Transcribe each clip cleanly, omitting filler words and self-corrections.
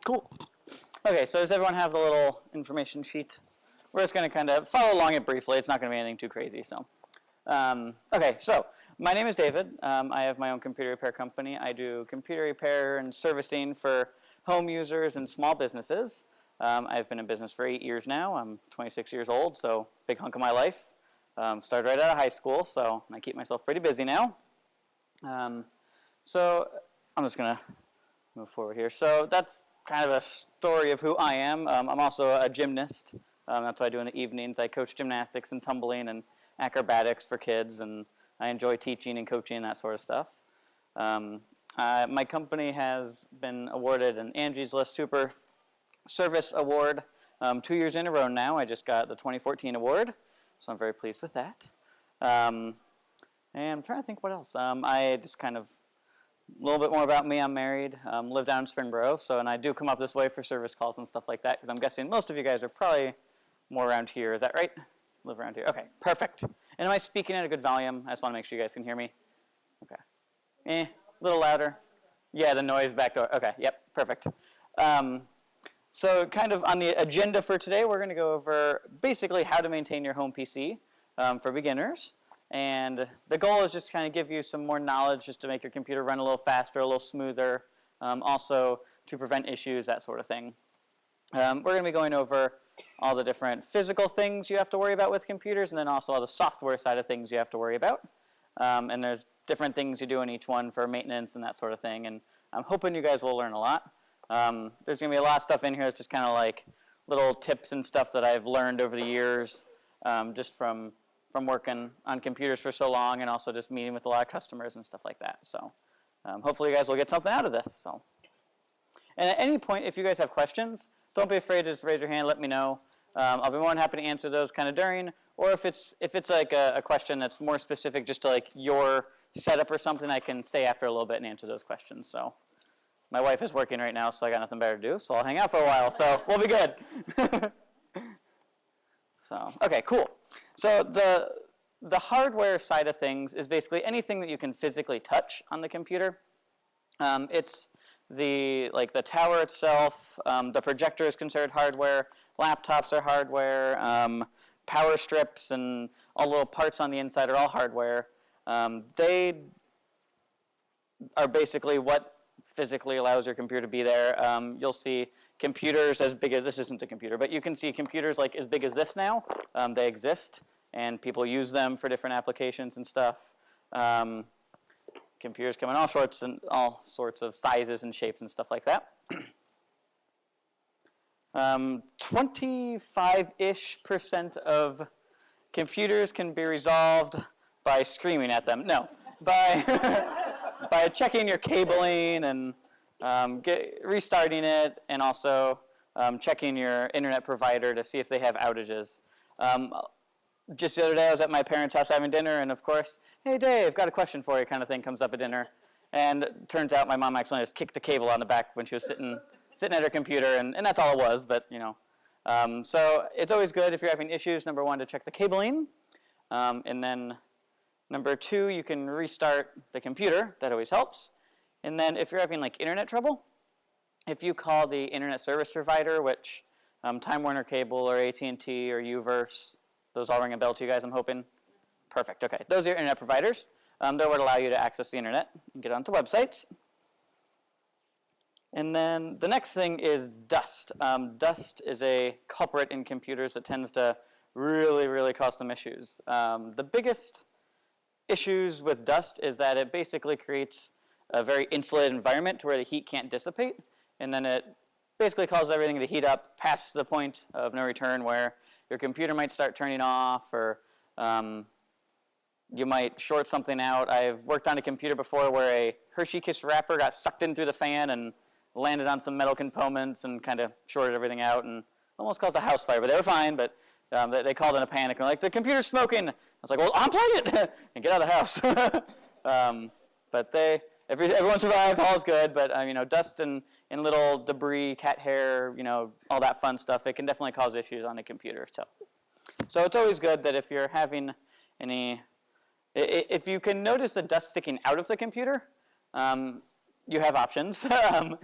Cool. Okay, so does everyone have the little information sheet? We're just going to kind of follow along it briefly. It's not going to be anything too crazy. So, okay, so my name is David. I have my own computer repair company. I do computer repair and servicing for home users and small businesses. I've been in business for 8 years now. I'm 26 years old, so big hunk of my life. Started right out of high school, so I keep myself pretty busy now. So I'm just going to move forward here. So that's kind of a story of who I am. I'm also a gymnast. That's what I do in the evenings. I coach gymnastics and tumbling and acrobatics for kids, and I enjoy teaching and coaching and that sort of stuff. My company has been awarded an Angie's List Super Service Award 2 years in a row now. I just got the 2014 award, so I'm very pleased with that. And I'm trying to think what else. I just kind of a little bit more about me. I'm married, live down in Springboro, and I do come up this way for service calls and stuff like that, because I'm guessing most of you guys are probably more around here. Is that right? Live around here. Okay, perfect. And am I speaking at a good volume? I just want to make sure you guys can hear me. Okay. A little louder. Yeah, the noise back door. Okay, yep, perfect. So kind of on the agenda for today, we're going to go over basically how to maintain your home PC for beginners. And the goal is just to kind of give you some more knowledge just to make your computer run a little faster, a little smoother, also to prevent issues, that sort of thing. We're going to be going over all the different physical things you have to worry about with computers, and then also all the software side of things you have to worry about. And there's different things you do in each one for maintenance and that sort of thing. And I'm hoping you guys will learn a lot. There's going to be a lot of stuff in here that's just kind of like little tips and stuff that I've learned over the years just from working on computers for so long, and also just meeting with a lot of customers and stuff like that. So hopefully you guys will get something out of this. So, and at any point, if you guys have questions, don't be afraid to just raise your hand, let me know. I'll be more than happy to answer those kind of during, or if it's like a question that's more specific just to like your setup or something, I can stay after a little bit and answer those questions. So my wife is working right now, so I got nothing better to do, so I'll hang out for a while, so we'll be good. So, okay, cool. So the hardware side of things is basically anything that you can physically touch on the computer. It's the tower itself, the projector is considered hardware, laptops are hardware, power strips and all little parts on the inside are all hardware. They are basically what physically allows your computer to be there. You'll see computers as big as, this isn't a computer, but you can see computers like as big as this now. They exist, and people use them for different applications and stuff. Computers come in all sorts of sizes and shapes and stuff like that. 25-ish% of computers can be resolved by screaming at them. No, by by checking your cabling and restarting it, and also checking your internet provider to see if they have outages. Just the other day, I was at my parents' house having dinner, and of course, hey Dave, got a question for you kind of thing comes up at dinner. And it turns out my mom actually just kicked a cable on the back when she was sitting at her computer, and that's all it was, but you know. So it's always good if you're having issues, number one, to check the cabling. And then number two, you can restart the computer. That always helps. And then if you're having like internet trouble, if you call the internet service provider, which Time Warner Cable or AT&T or UVerse, those all ring a bell to you guys, I'm hoping. Perfect, okay. Those are your internet providers. They would allow you to access the internet and get onto websites. And then the next thing is dust. Dust is a culprit in computers that tends to really, really cause some issues. The biggest issues with dust is that it basically creates a very insulated environment to where the heat can't dissipate, and then it basically causes everything to heat up past the point of no return, where your computer might start turning off, or you might short something out. I've worked on a computer before where a Hershey Kiss wrapper got sucked in through the fan and landed on some metal components and kind of shorted everything out and almost caused a house fire, but they were fine. But they called in a panic and like, the computer's smoking. I was like, well, unplug it and get out of the house. But everyone survived, all's good. But you know, dust and little debris, cat hair, you know, all that fun stuff, it can definitely cause issues on a computer. So it's always good that if you're having any, if you can notice the dust sticking out of the computer, you have options. I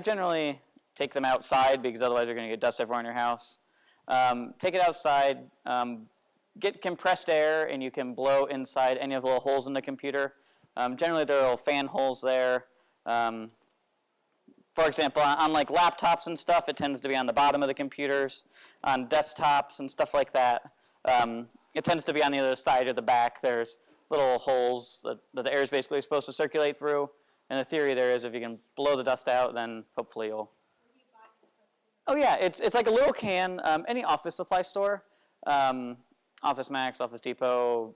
generally take them outside because otherwise you're going to get dust everywhere in your house. Take it outside, get compressed air, and you can blow inside any of the little holes in the computer. Generally, there are little fan holes there. For example, on like laptops and stuff, it tends to be on the bottom of the computers. On desktops and stuff like that, it tends to be on the other side or the back. There's little holes that the air is basically supposed to circulate through. And the theory there is if you can blow the dust out, then hopefully you'll... Oh yeah, it's like a little can. Any office supply store, Office Max, Office Depot,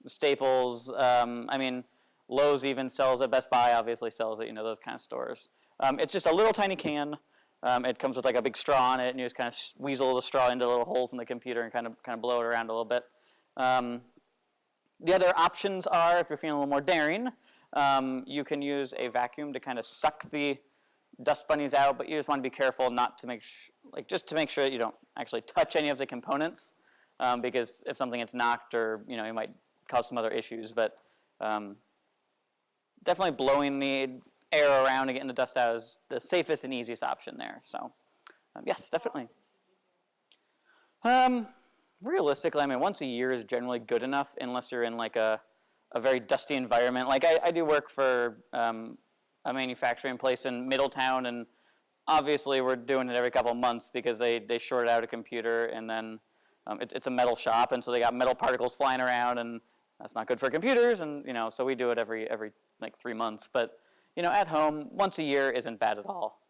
Staples. I mean, Lowe's even sells it. Best Buy obviously sells it. Those kind of stores. It's just a little tiny can. It comes with like a big straw on it, and you just kind of weasel the straw into little holes in the computer and kind of blow it around a little bit. The other options are, if you're feeling a little more daring, you can use a vacuum to kind of suck the dust bunnies out, but you just want to be careful not to just to make sure that you don't actually touch any of the components, because if something gets knocked or you might cause some other issues. But definitely blowing the air around and getting the dust out is the safest and easiest option there. So yes, definitely. Realistically, I mean, once a year is generally good enough, unless you're in like a very dusty environment. Like I do work for a manufacturing place in Middletown, and obviously we're doing it every couple of months because they shorted out a computer, and then it's a metal shop, and so they got metal particles flying around, and that's not good for computers, and so we do it every like 3 months. But at home, once a year isn't bad at all.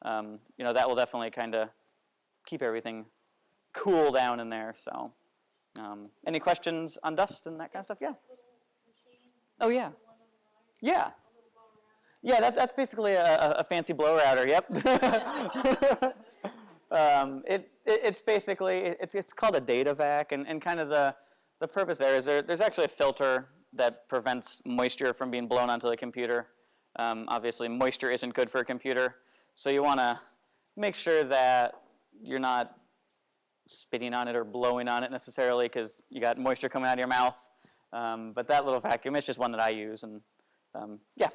That will definitely kind of keep everything cool down in there. So any questions on dust and that kind of stuff? Yeah. Oh yeah. Yeah. Yeah, that's basically a fancy blower outer. Yep. It's basically it's called a data vac, and kind of the purpose there is there's actually a filter that prevents moisture from being blown onto the computer. Obviously, moisture isn't good for a computer, so you want to make sure that you're not spitting on it or blowing on it necessarily, because you got moisture coming out of your mouth. But that little vacuum, it's just one that I use, and yeah.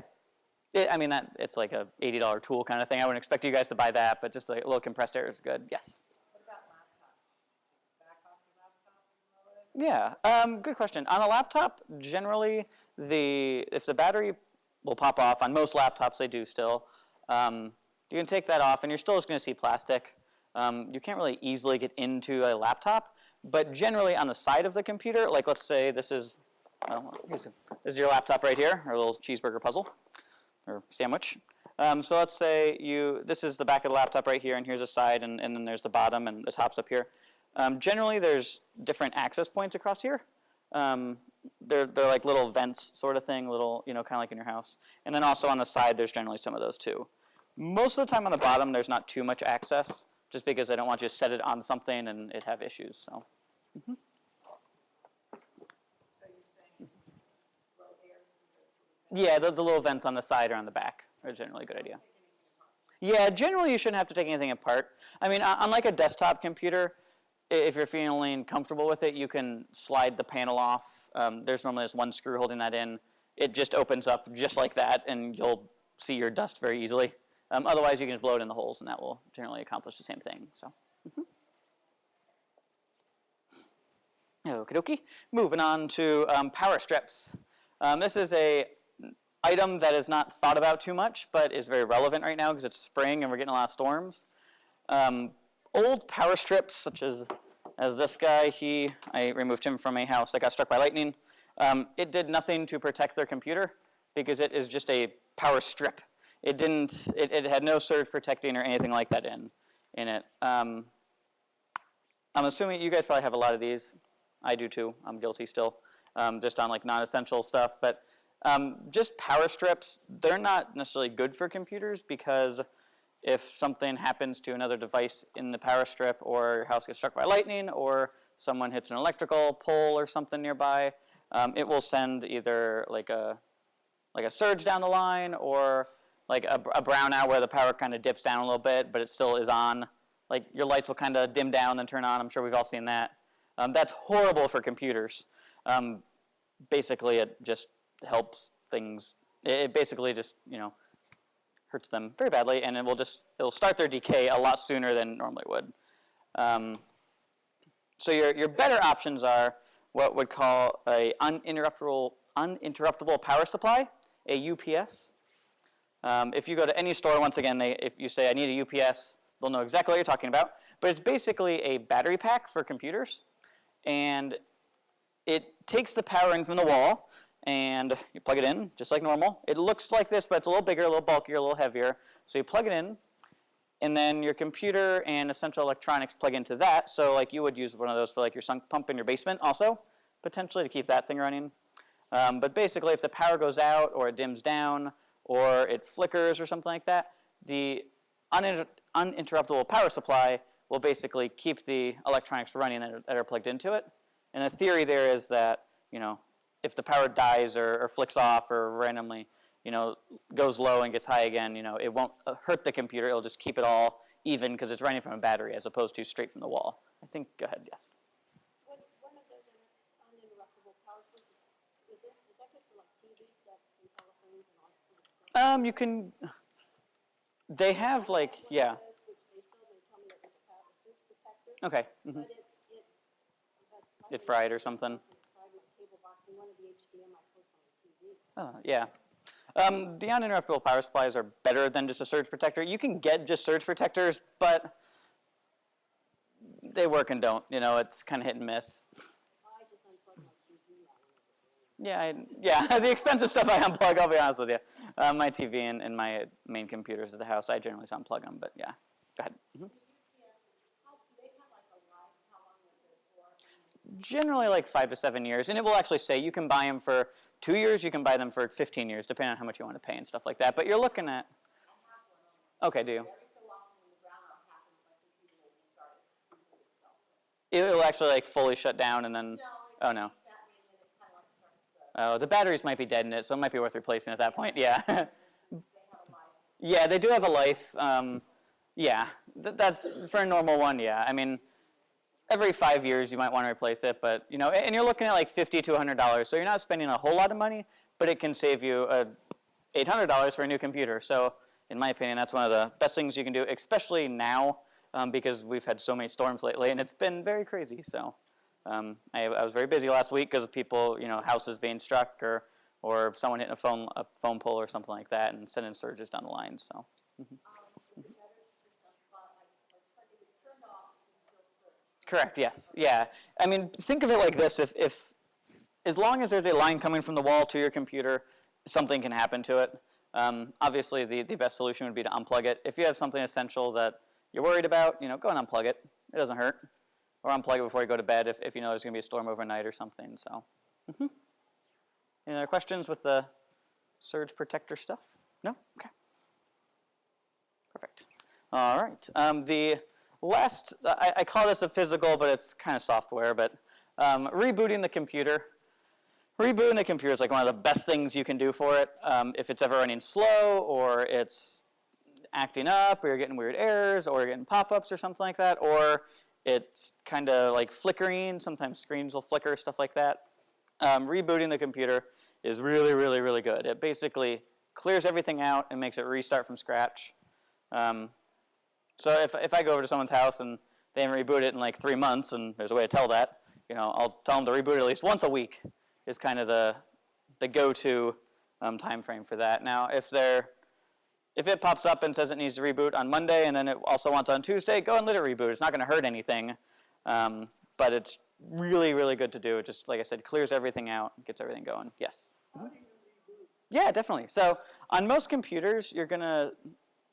It's like a $80 tool kind of thing. I wouldn't expect you guys to buy that, but just like a little compressed air is good. Yes? What about laptops? Back off the laptop and blow it? Yeah, good question. On a laptop, generally, if the battery will pop off, on most laptops they do still, you can take that off, and you're still just going to see plastic. You can't really easily get into a laptop, but generally on the side of the computer, like let's say this is your laptop right here, or a little cheeseburger puzzle. Or sandwich. So let's say this is the back of the laptop right here, and here's the side, and then there's the bottom, and the top's up here. Generally, there's different access points across here. They're like little vents sort of thing, little, kind of like in your house. And then also on the side, there's generally some of those too. Most of the time on the bottom, there's not too much access, just because I don't want you to set it on something and it have issues. So. Mm-hmm. Yeah, the little vents on the side or on the back are generally a good idea. Yeah, generally you shouldn't have to take anything apart. I mean, on like a desktop computer, if you're feeling comfortable with it, you can slide the panel off. There's normally just one screw holding that in. It just opens up just like that, and you'll see your dust very easily. Otherwise, you can just blow it in the holes, and that will generally accomplish the same thing. So. Okie dokie. Moving on to power strips. This is a item that is not thought about too much, but is very relevant right now because it's spring and we're getting a lot of storms. Old power strips, such as this guy, I removed him from a house that got struck by lightning. It did nothing to protect their computer because it is just a power strip. It had no surge protecting or anything like that in it. I'm assuming you guys probably have a lot of these. I do too. I'm guilty still, just on like non-essential stuff, but. Just power strips, they're not necessarily good for computers because if something happens to another device in the power strip, or your house gets struck by lightning, or someone hits an electrical pole or something nearby, it will send either like a surge down the line, or like a brownout where the power kind of dips down a little bit, but it still is on. Like your lights will kind of dim down and turn on. I'm sure we've all seen that. That's horrible for computers. Basically, it just helps things It basically just, hurts them very badly, and it'll start their decay a lot sooner than it normally would. So your better options are what would call a uninterruptible power supply, a UPS. If you go to any store, once again, if you say I need a UPS, they'll know exactly what you're talking about. But it's basically a battery pack for computers, and it takes the power in from the wall, and you plug it in just like normal. It looks like this, but it's a little bigger, a little bulkier, a little heavier. So you plug it in, and then your computer and essential electronics plug into that. So like you would use one of those for like your sunk pump in your basement also, potentially to keep that thing running. But basically, if the power goes out or it dims down or it flickers or something like that, the uninterruptible power supply will basically keep the electronics running that are plugged into it. And the theory there is that, if the power dies or flicks off or randomly, goes low and gets high again, it won't hurt the computer. It'll just keep it all even because it's running from a battery as opposed to straight from the wall. I think, go ahead, yes. One of those uninterruptible power sources, is that good for like TV sets and telephones and all that kind of stuff? You can, they have like, yeah. Which they told me that it was a power surge protector. Okay. Mm-hmm. But It fried or something. It fried my cable box and one of the HDMI ports on the TV. Oh, yeah. The uninterruptible power supplies are better than just a surge protector. You can get just surge protectors, but they work and don't. It's kind of hit and miss. I just unplugged my TV. Yeah, the expensive stuff I unplug, I'll be honest with you. My TV and my main computers at the house, I generally just unplug them, but yeah. Go ahead. Mm-hmm. Generally like 5 to 7 years, and it will actually say you can buy them for 2 years, you can buy them for 15 years, depending on how much you want to pay and stuff like that. But you're looking at. Okay, do you? It will actually like fully shut down and then. Oh no. Oh, the batteries might be dead in it, so it might be worth replacing at that point. Yeah. Yeah, they do have a life. Yeah, that's for a normal one. Yeah, I mean. Every 5 years, you might want to replace it, but and you're looking at like $50 to $100, so you're not spending a whole lot of money, but it can save you $800 for a new computer. So, in my opinion, that's one of the best things you can do, especially now, because we've had so many storms lately, and it's been very crazy. So, I was very busy last week because of people, houses being struck or someone hitting a phone pole or something like that, and sending surges down the line. So. Mm-hmm. Correct, yes. Yeah. I mean, think of it like this. If as long as there's a line coming from the wall to your computer, something can happen to it. Obviously, the best solution would be to unplug it. If you have something essential that you're worried about, go and unplug it. It doesn't hurt. Or unplug it before you go to bed if you know there's going to be a storm overnight or something. So, Any other questions with the surge protector stuff? No? Okay. Perfect. All right. The last, I call this a physical, but it's kind of software, but rebooting the computer. Rebooting the computer is like one of the best things you can do for it. If it's ever running slow or it's acting up or you're getting weird errors or you're getting pop-ups or something like that, or it's kind of like flickering, sometimes screens will flicker, stuff like that. Rebooting the computer is really, really, really good. It basically clears everything out and makes it restart from scratch. So if I go over to someone's house and they haven't rebooted it in like 3 months, and there's a way to tell that, I'll tell them to reboot it at least once a week is kind of the go-to time frame for that. Now, if it pops up and says it needs to reboot on Monday and then it also wants on Tuesday, go and let it reboot. It's not going to hurt anything, but it's really, really good to do. It just, like I said, clears everything out, gets everything going. Yes? How do you reboot? Yeah, definitely. So on most computers, you're going to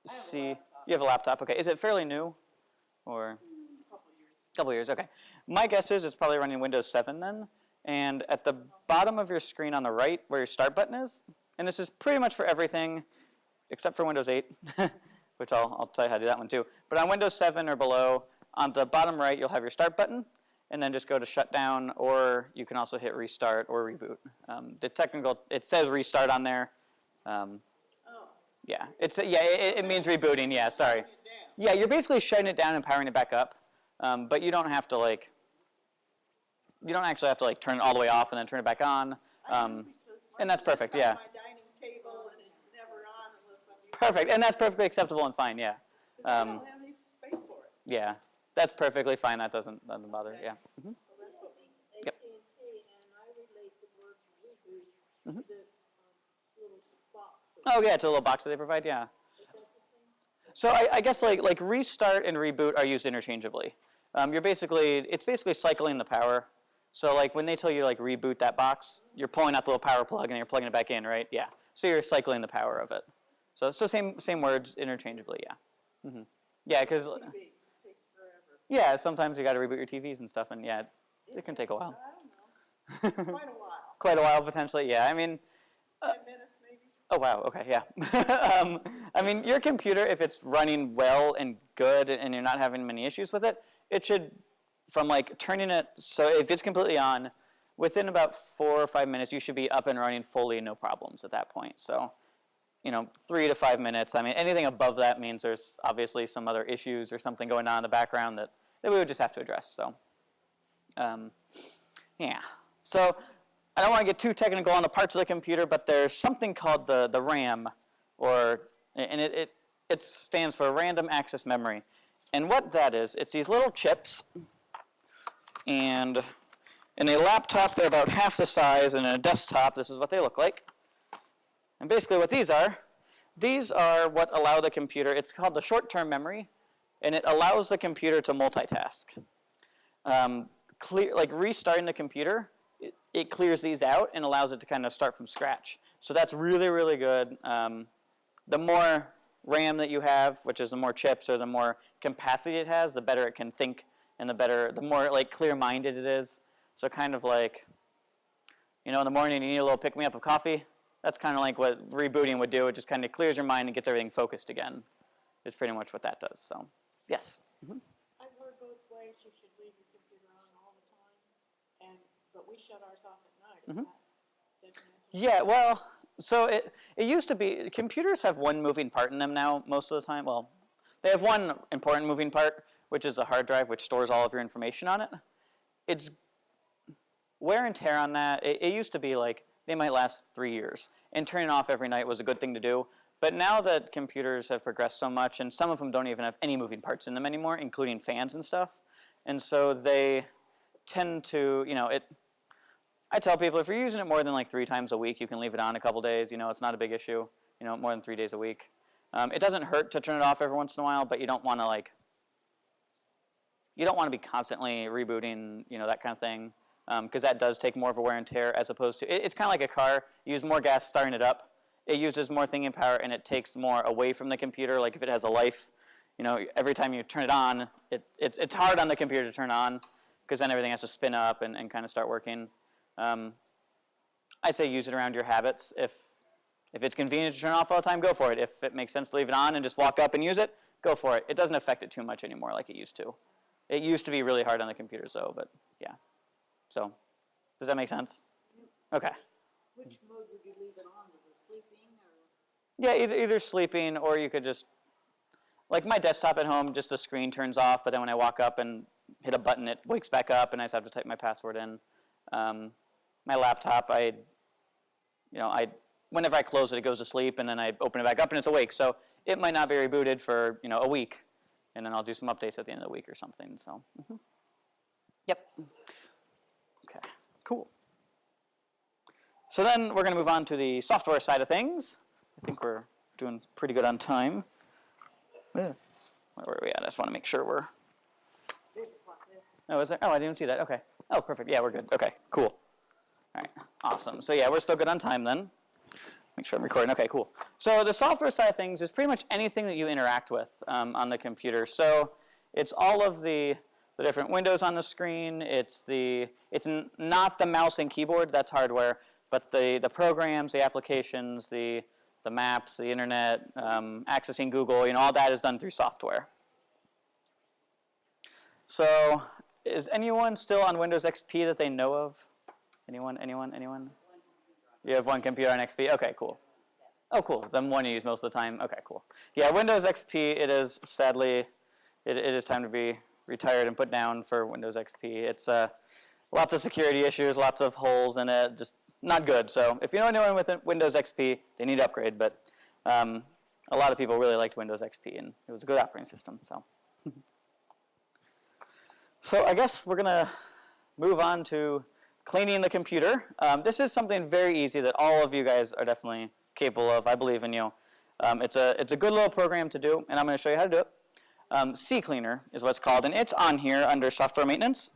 see. You have a laptop, okay. Is it fairly new? Or? A couple years, okay. My guess is it's probably running Windows 7 then. And at the bottom of your screen on the right, where your start button is, and this is pretty much for everything except for Windows 8, which I'll tell you how to do that one too. But on Windows 7 or below, on the bottom right, you'll have your start button, and then just go to shutdown, or you can also hit restart or reboot. It says restart on there. Yeah, it means rebooting. Yeah, sorry. Yeah, you're basically shutting it down and powering it back up, but you don't have to you don't actually have to turn it all the way off and then turn it back on, and that's perfect. Yeah. My dining table Perfect, and that's perfectly acceptable and fine, yeah. Because I don't have any space for it. Yeah, that's perfectly fine. That doesn't bother. Yeah. AT&T, and I relate the word reboot to the little box. Oh yeah, it's a little box that they provide. Yeah. Is that the same? So I guess like restart and reboot are used interchangeably. It's basically cycling the power. So like when they tell you like reboot that box, you're pulling out the little power plug and you're plugging it back in, right? Yeah. So you're cycling the power of it. So same words interchangeably. Yeah. Yeah, because TV takes forever. yeah, sometimes you got to reboot your TVs and stuff, and yeah, it can take a while. I don't know. Quite a while. Quite a while potentially. Yeah. I mean. 10 minutes maybe. Oh wow, okay, yeah. I mean, your computer, if it's running well and good and you're not having many issues with it, it should, from like turning it, so if it's completely on, within about 4 or 5 minutes, you should be up and running fully, no problems at that point. So, 3 to 5 minutes. I mean, anything above that means there's obviously some other issues or something going on in the background that we would just have to address. So, yeah. So, I don't want to get too technical on the parts of the computer, but there's something called the RAM, and it stands for Random Access Memory. And what that is, it's these little chips, and in a laptop they're about half the size, and in a desktop this is what they look like. And basically what these are what allow the computer, it's called the short-term memory, and it allows the computer to multitask. Like restarting the computer, it clears these out and allows it to kind of start from scratch. So that's really, really good. The more RAM that you have, which is the more chips or the more capacity it has, the better it can think and the more like clear-minded it is. So kind of like, in the morning you need a little pick-me-up of coffee. That's kind of like what rebooting would do. It just kind of clears your mind and gets everything focused again, is pretty much what that does. So, yes. I've heard both ways. You should leave your computer on all the time, but we shut ours off at night. Is that Yeah, well, so it used to be, computers have one moving part in them now most of the time. Well, they have one important moving part, which is a hard drive, which stores all of your information on it. It's wear and tear on that. It used to be like they might last 3 years, and turning it off every night was a good thing to do. But now that computers have progressed so much, and some of them don't even have any moving parts in them anymore, including fans and stuff, and so they tend to, I tell people if you're using it more than like 3 times a week, you can leave it on a couple days. It's not a big issue. More than 3 days a week. It doesn't hurt to turn it off every once in a while, but you don't want to be constantly rebooting, that kind of thing, because that does take more of a wear and tear as opposed to, it's kind of like a car. You use more gas starting it up. It uses more thinking power, and it takes more away from the computer. Like if it has a life, every time you turn it on, it's hard on the computer to turn on, because then everything has to spin up and kind of start working. I say use it around your habits. If it's convenient to turn off all the time, go for it. If it makes sense to leave it on and just walk up and use it, go for it. It doesn't affect it too much anymore like it used to. It used to be really hard on the computers though, but yeah. So, does that make sense? Okay. Which mode would you leave it on? With the sleeping or? Yeah, either sleeping, or you could just, like my desktop at home, just the screen turns off, but then when I walk up and hit a button, it wakes back up, and I just have to type my password in. My laptop, whenever I close it, it goes to sleep, and then I open it back up, and it's awake. So it might not be rebooted for a week, and then I'll do some updates at the end of the week or something. So, yep. Okay, cool. So then we're going to move on to the software side of things. I think we're doing pretty good on time. Yeah. Where are we at? I just want to make sure we're. Oh, is there? Oh, I didn't see that. Okay. Oh, perfect. Yeah, we're good. Okay, cool. All right, awesome. So yeah, we're still good on time then. Make sure I'm recording. Okay, cool. So the software side of things is pretty much anything that you interact with on the computer. So it's all of the different windows on the screen. It's not the mouse and keyboard, that's hardware, but the programs, the applications, the maps, the internet, accessing Google, all that is done through software. So is anyone still on Windows XP that they know of? Anyone? You have one computer on XP? Okay, cool. Oh, cool. Then one you use most of the time. Okay, cool. Yeah, Windows XP, it is sadly, it is time to be retired and put down for Windows XP. It's lots of security issues, lots of holes in it, just not good. So if you know anyone with Windows XP, they need to upgrade. But a lot of people really liked Windows XP, and it was a good operating system. So I guess we're going to move on to cleaning the computer. This is something very easy that all of you guys are definitely capable of. I believe in you. It's a good little program to do, and I'm going to show you how to do it. CCleaner is what it's called, and it's on here under software maintenance.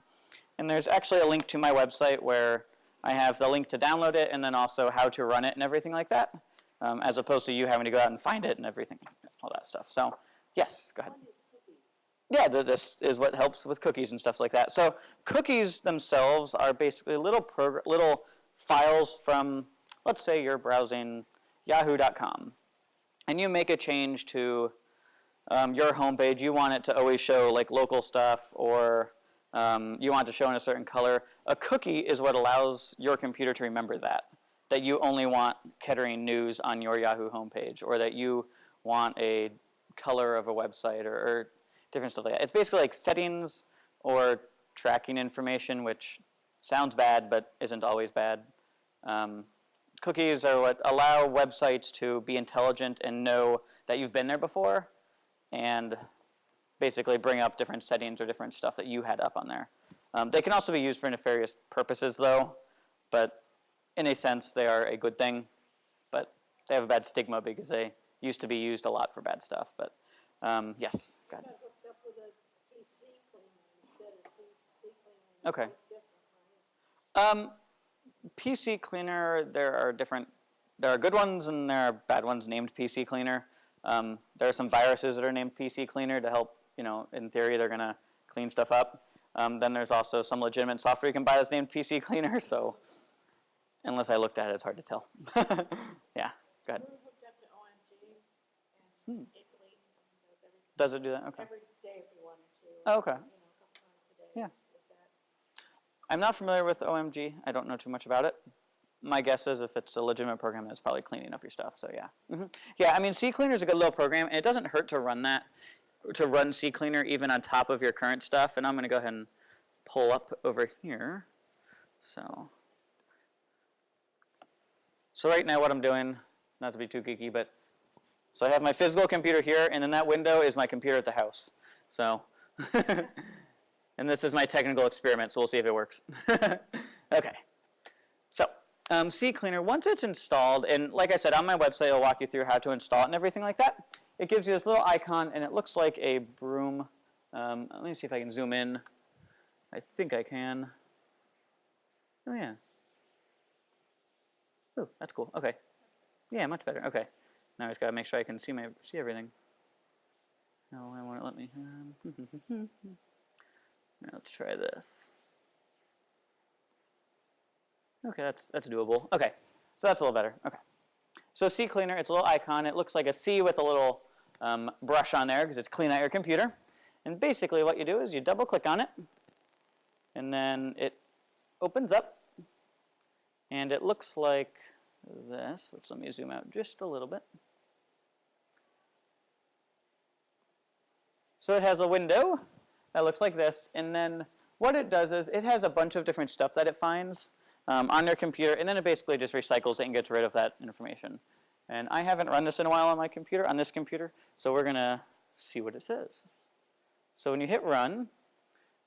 And there's actually a link to my website where I have the link to download it and then also how to run it and everything like that, as opposed to you having to go out and find it and everything, all that stuff. So, yes, go ahead. One is cookies. Yeah, this is what helps with cookies and stuff like that. So cookies themselves are basically little files from, let's say you're browsing yahoo.com, and you make a change to your homepage. You want it to always show like local stuff, or you want it to show in a certain color. A cookie is what allows your computer to remember that you only want Kettering News on your Yahoo homepage, or that you want a color of a website, or different stuff like that. It's basically like settings or tracking information, which sounds bad but isn't always bad. Cookies are what allow websites to be intelligent and know that you've been there before, and basically bring up different settings or different stuff that you had up on there. They can also be used for nefarious purposes, though, but in a sense they are a good thing, but they have a bad stigma because they used to be used a lot for bad stuff. But yes, go ahead. Got hooked up with a PC cleaner instead of CC cleaner. Okay. It's different, right? PC Cleaner, there are good ones and there are bad ones named PC Cleaner. There are some viruses that are named PC Cleaner to help, in theory they're going to clean stuff up. Then there's also some legitimate software you can buy that's named PC Cleaner, so unless I looked at it, it's hard to tell. Yeah, go ahead. We're hooked up to OMG, and it cleans and does everything. Does it do that? Okay. Every day if you wanted to. Oh, okay. A couple times a day. Yeah. Is that I'm not familiar with OMG. I don't know too much about it. My guess is if it's a legitimate program, it's probably cleaning up your stuff, so yeah. Yeah, I mean, CCleaner is a good little program, and it doesn't hurt to run CCleaner even on top of your current stuff, and I'm going to go ahead and pull up over here. So right now what I'm doing, not to be too geeky, but so I have my physical computer here, and then that window is my computer at the house. So, and this is my technical experiment, so we'll see if it works. Okay. So, CCleaner, once it's installed, and like I said, on my website I'll walk you through how to install it and everything like that. It gives you this little icon, and it looks like a broom. Let me see if I can zoom in. I think I can. Oh, yeah. Oh, that's cool. Okay. Yeah, much better. Okay. Now I just got to make sure I can see everything. No, I won't let me. Now let's try this. Okay, that's doable. Okay, so that's a little better. Okay, so CCleaner, it's a little icon. It looks like a C with a little brush on there because it's clean out your computer. And basically what you do is you double click on it, and then it opens up, and it looks like this, which let me zoom out just a little bit. So it has a window that looks like this, and then what it does is it has a bunch of different stuff that it finds on their computer, and then it basically just recycles it and gets rid of that information. And I haven't run this in a while on this computer, so we're going to see what it says. So when you hit run,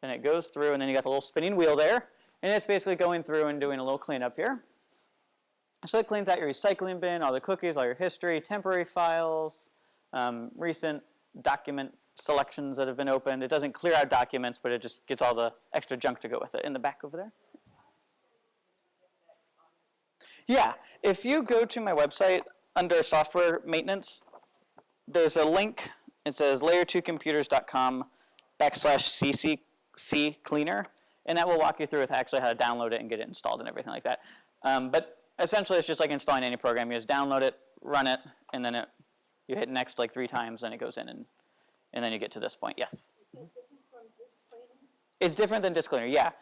then it goes through, and then you got the little spinning wheel there, and it's basically going through and doing a little cleanup here. So it cleans out your recycling bin, all the cookies, all your history, temporary files, recent document selections that have been opened. It doesn't clear out documents, but it just gets all the extra junk to go with it in the back over there. Yeah, if you go to my website under software maintenance, there's a link. It says layer2computers.com/CCleaner, and that will walk you through with actually how to download it and get it installed and everything like that. But essentially, it's just like installing any program. You just download it, run it, and then you hit next like 3 times, and it goes in, and then you get to this point. Yes? Is that different from this cleaner? It's different than Disk Cleaner, yeah.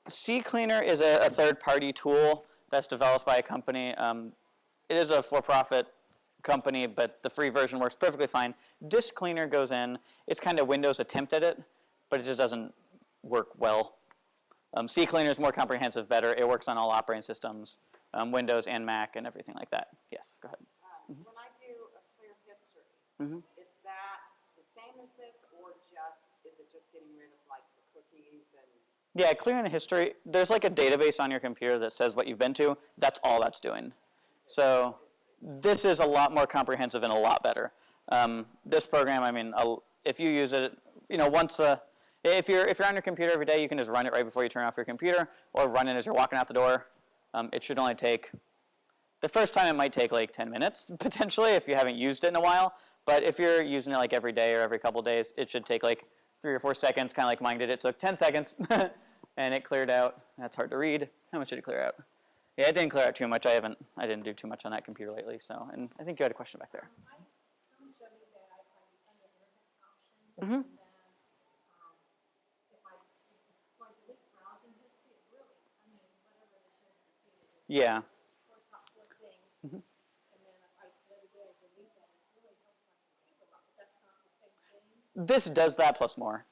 CCleaner is a third-party tool that's developed by a company. It is a for-profit company, but the free version works perfectly fine. Disk Cleaner goes in. It's kind of Windows' attempt at it, but it just doesn't work well. CCleaner is more comprehensive, better. It works on all operating systems, Windows and Mac and everything like that. Yes, go ahead. When I do Mhm. Is that the same as this, or is it just getting rid of like the cookies and? Yeah, clearing the history. There's like a database on your computer that says what you've been to. That's all that's doing. So this is a lot more comprehensive and a lot better. This program, I mean, if you use it, you know, if you're on your computer every day, you can just run it right before you turn off your computer, or run it as you're walking out the door. It should only take, the first time it might take like 10 minutes potentially if you haven't used it in a while. But if you're using it like every day or every couple days, it should take like 3 or 4 seconds, kind of like mine did. It took 10 seconds, and it cleared out. That's hard to read. How much did it clear out? Yeah, it didn't clear out too much. I didn't do too much on that computer lately. So, and I think you had a question back there. Someone showed me that I find the emergence option, Mm-hmm. and then, if I, so I delete browsing history, it really, I mean, whatever they should have repeated, it's Yeah. top four things. Mhm. And then if I, the other day I delete that, it's really helped my computer a lot, but that's not the same thing. This does that plus more.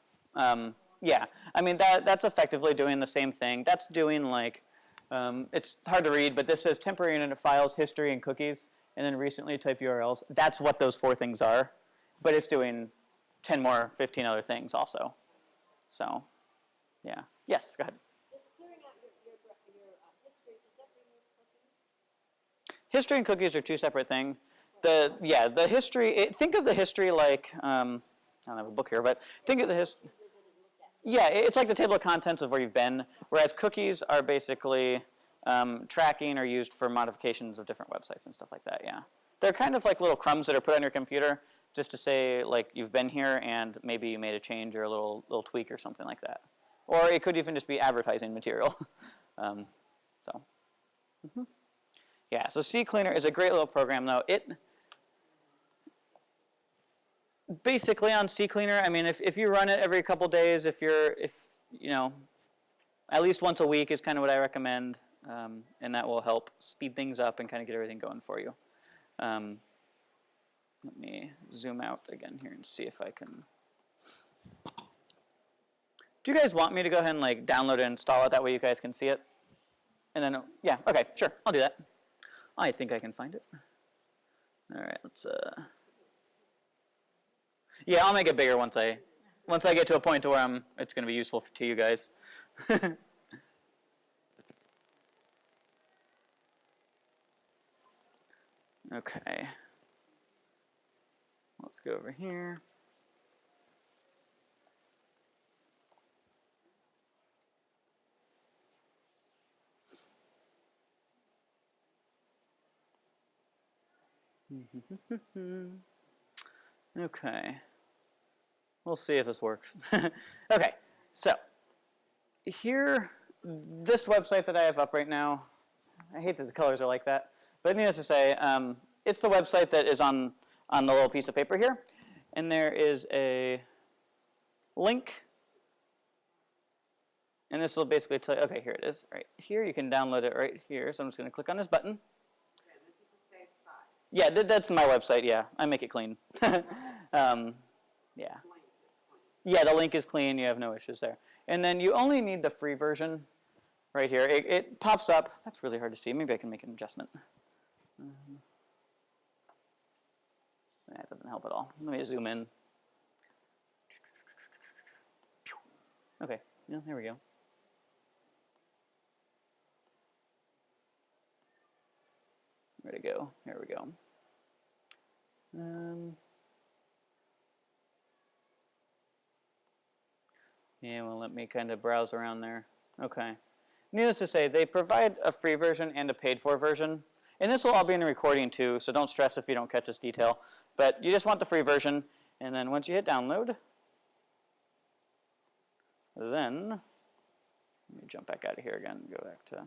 Yeah, I mean that's effectively doing the same thing. That's doing like, it's hard to read, but this says temporary internet files, history, and cookies, and then recently type URLs. That's what those 4 things are, but it's doing 10 more, 15 other things also. So, yeah. Yes, go ahead. Is clearing out your history, does that remove cookies? History and cookies are 2 separate things. The history. Think of the history like I don't have a book here, but think of the history. Yeah, it's like the table of contents of where you've been, whereas cookies are basically tracking or used for modifications of different websites and stuff like that, yeah. They're kind of like little crumbs that are put on your computer just to say, like, you've been here and maybe you made a change or a little tweak or something like that. Or it could even just be advertising material. So, yeah, so CCleaner is a great little program, though. Basically on CCleaner, I mean, if you run it every couple days, if you know, at least once a week is kind of what I recommend, and that will help speed things up and kind of get everything going for you. Let me zoom out again here and see if I can. Do you guys want me to go ahead and like download and install it? That way you guys can see it. And then, yeah, okay, sure, I'll do that. I think I can find it. All right, let's. Yeah, I'll make it bigger once I get to a point to where it's going to be useful to you guys. Okay. Let's go over here. Okay. We'll see if this works. Okay, so here, this website that I have up right now, I hate that the colors are like that, but needless to say, it's the website that is on the little piece of paper here, and there is a link, and this will basically tell you, okay, here it is, right here, you can download it right here, so I'm just going to click on this button. Okay, this is a safe site. Yeah, that's my website, yeah, I make it clean. Yeah. Yeah, the link is clean. You have no issues there. And then you only need the free version right here. It pops up. That's really hard to see. Maybe I can make an adjustment. That doesn't help at all. Let me zoom in. Okay. Yeah, there we go. Where'd it go? There we go. Yeah, well, let me kind of browse around there. Okay. Needless to say, they provide a free version and a paid-for version. And this will all be in the recording, too, so don't stress if you don't catch this detail. But you just want the free version, and then once you hit download, then, let me jump back out of here again and go back to...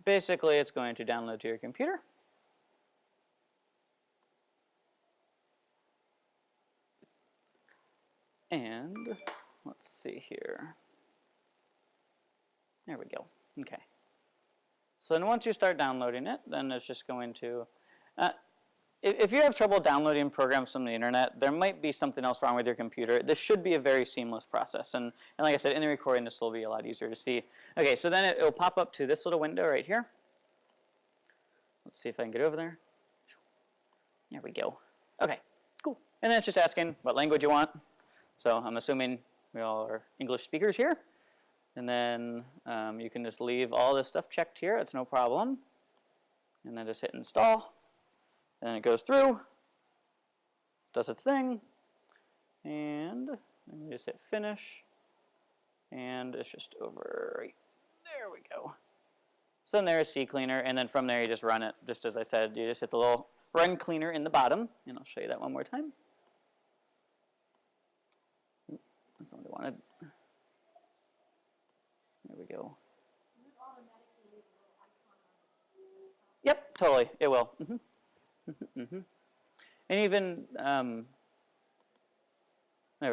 Basically, it's going to download to your computer. And let's see here. There we go. Okay. So then once you start downloading it, then it's just going to, if you have trouble downloading programs from the internet, there might be something else wrong with your computer. This should be a very seamless process. And like I said, in the recording, this will be a lot easier to see. Okay, so then it will pop up to this little window right here. Let's see if I can get over there. There we go. Okay, cool. And then it's just asking what language you want. So I'm assuming we all are English speakers here. And then you can just leave all this stuff checked here. It's no problem. And then just hit install. And it goes through, does its thing, and then you just hit finish. And it's just over right there. We go. So then there's CCleaner, and then from there you just run it. Just as I said, you just hit the little run cleaner in the bottom, and I'll show you that one more time. That's not what I wanted. There we go. Yep, totally. It will. And even there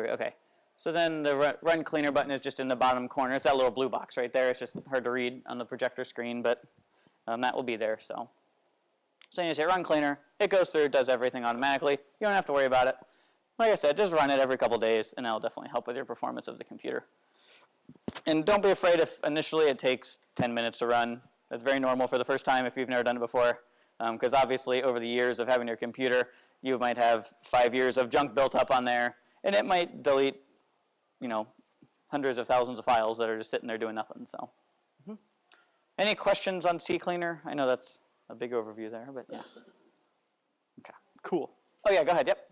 we go. Okay. So then the run cleaner button is just in the bottom corner. It's that little blue box right there. It's just hard to read on the projector screen, but that will be there. So you just hit run cleaner. It goes through, does everything automatically. You don't have to worry about it. Like I said, just run it every couple days, and that'll definitely help with your performance of the computer. And don't be afraid if initially it takes 10 minutes to run. That's very normal for the first time if you've never done it before. Because obviously over the years of having your computer, you might have 5 years of junk built up on there, and it might delete, you know, hundreds of thousands of files that are just sitting there doing nothing. So, any questions on CCleaner? I know that's a big overview there, but yeah. Okay, cool. Oh yeah, go ahead. Yep.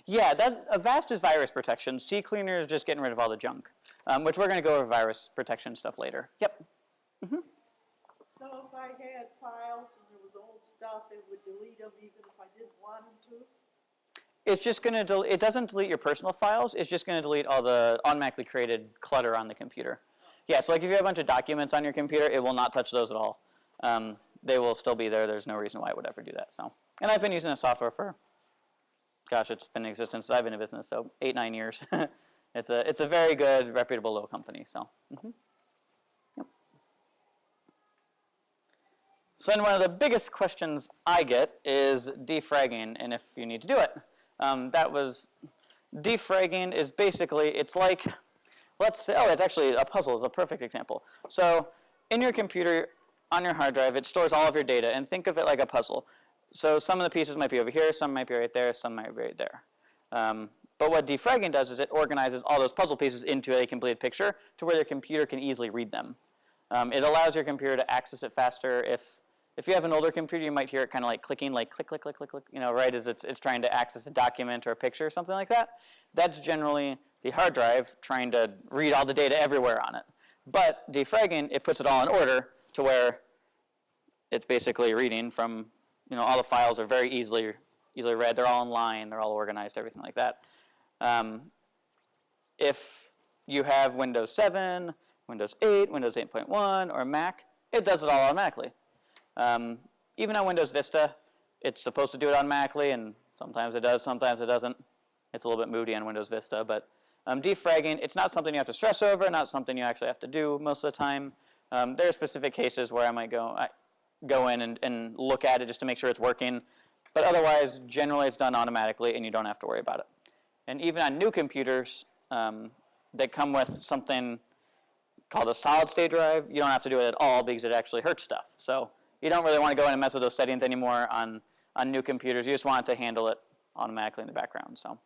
Yeah, Avast is virus protection. CCleaner is just getting rid of all the junk, which we're going to go over virus protection stuff later. Yep. So if I had files and there was old stuff, it would delete them even if I didn't want them to? It's just going to it doesn't delete your personal files. It's just going to delete all the automatically created clutter on the computer. Yeah, so like if you have a bunch of documents on your computer, it will not touch those at all. They will still be there. There's no reason why it would ever do that. So, and I've been using the software for, gosh, it's been in existence since I've been in business, so 8-9 years. It's a very good, reputable little company. So. Yep. So then one of the biggest questions I get is defragging and if you need to do it. Defragging is basically, it's like, let's say, it's actually a puzzle. It's a perfect example. So in your computer, on your hard drive, it stores all of your data, and think of it like a puzzle. So some of the pieces might be over here, some might be right there, some might be right there. But what defragging does is it organizes all those puzzle pieces into a complete picture to where your computer can easily read them. It allows your computer to access it faster. If you have an older computer, you might hear it kind of like clicking, like click, click, click, click, click, you know, right as it's trying to access a document or a picture or something like that. That's generally the hard drive trying to read all the data everywhere on it. But defragging, it puts it all in order to where it's basically reading from, you know, all the files are very easily read. They're all in line. They're all organized, everything like that. If you have Windows 7, Windows 8, Windows 8.1, or Mac, it does it all automatically. Even on Windows Vista, it's supposed to do it automatically, and sometimes it does, sometimes it doesn't. It's a little bit moody on Windows Vista, but defragging, it's not something you have to stress over, not something you actually have to do most of the time. There are specific cases where I might go in and look at it just to make sure it's working, but otherwise, generally it's done automatically, and you don't have to worry about it. And even on new computers that come with something called a solid-state drive, you don't have to do it at all because it actually hurts stuff. So you don't really want to go in and mess with those settings anymore on new computers. You just want it to handle it automatically in the background. So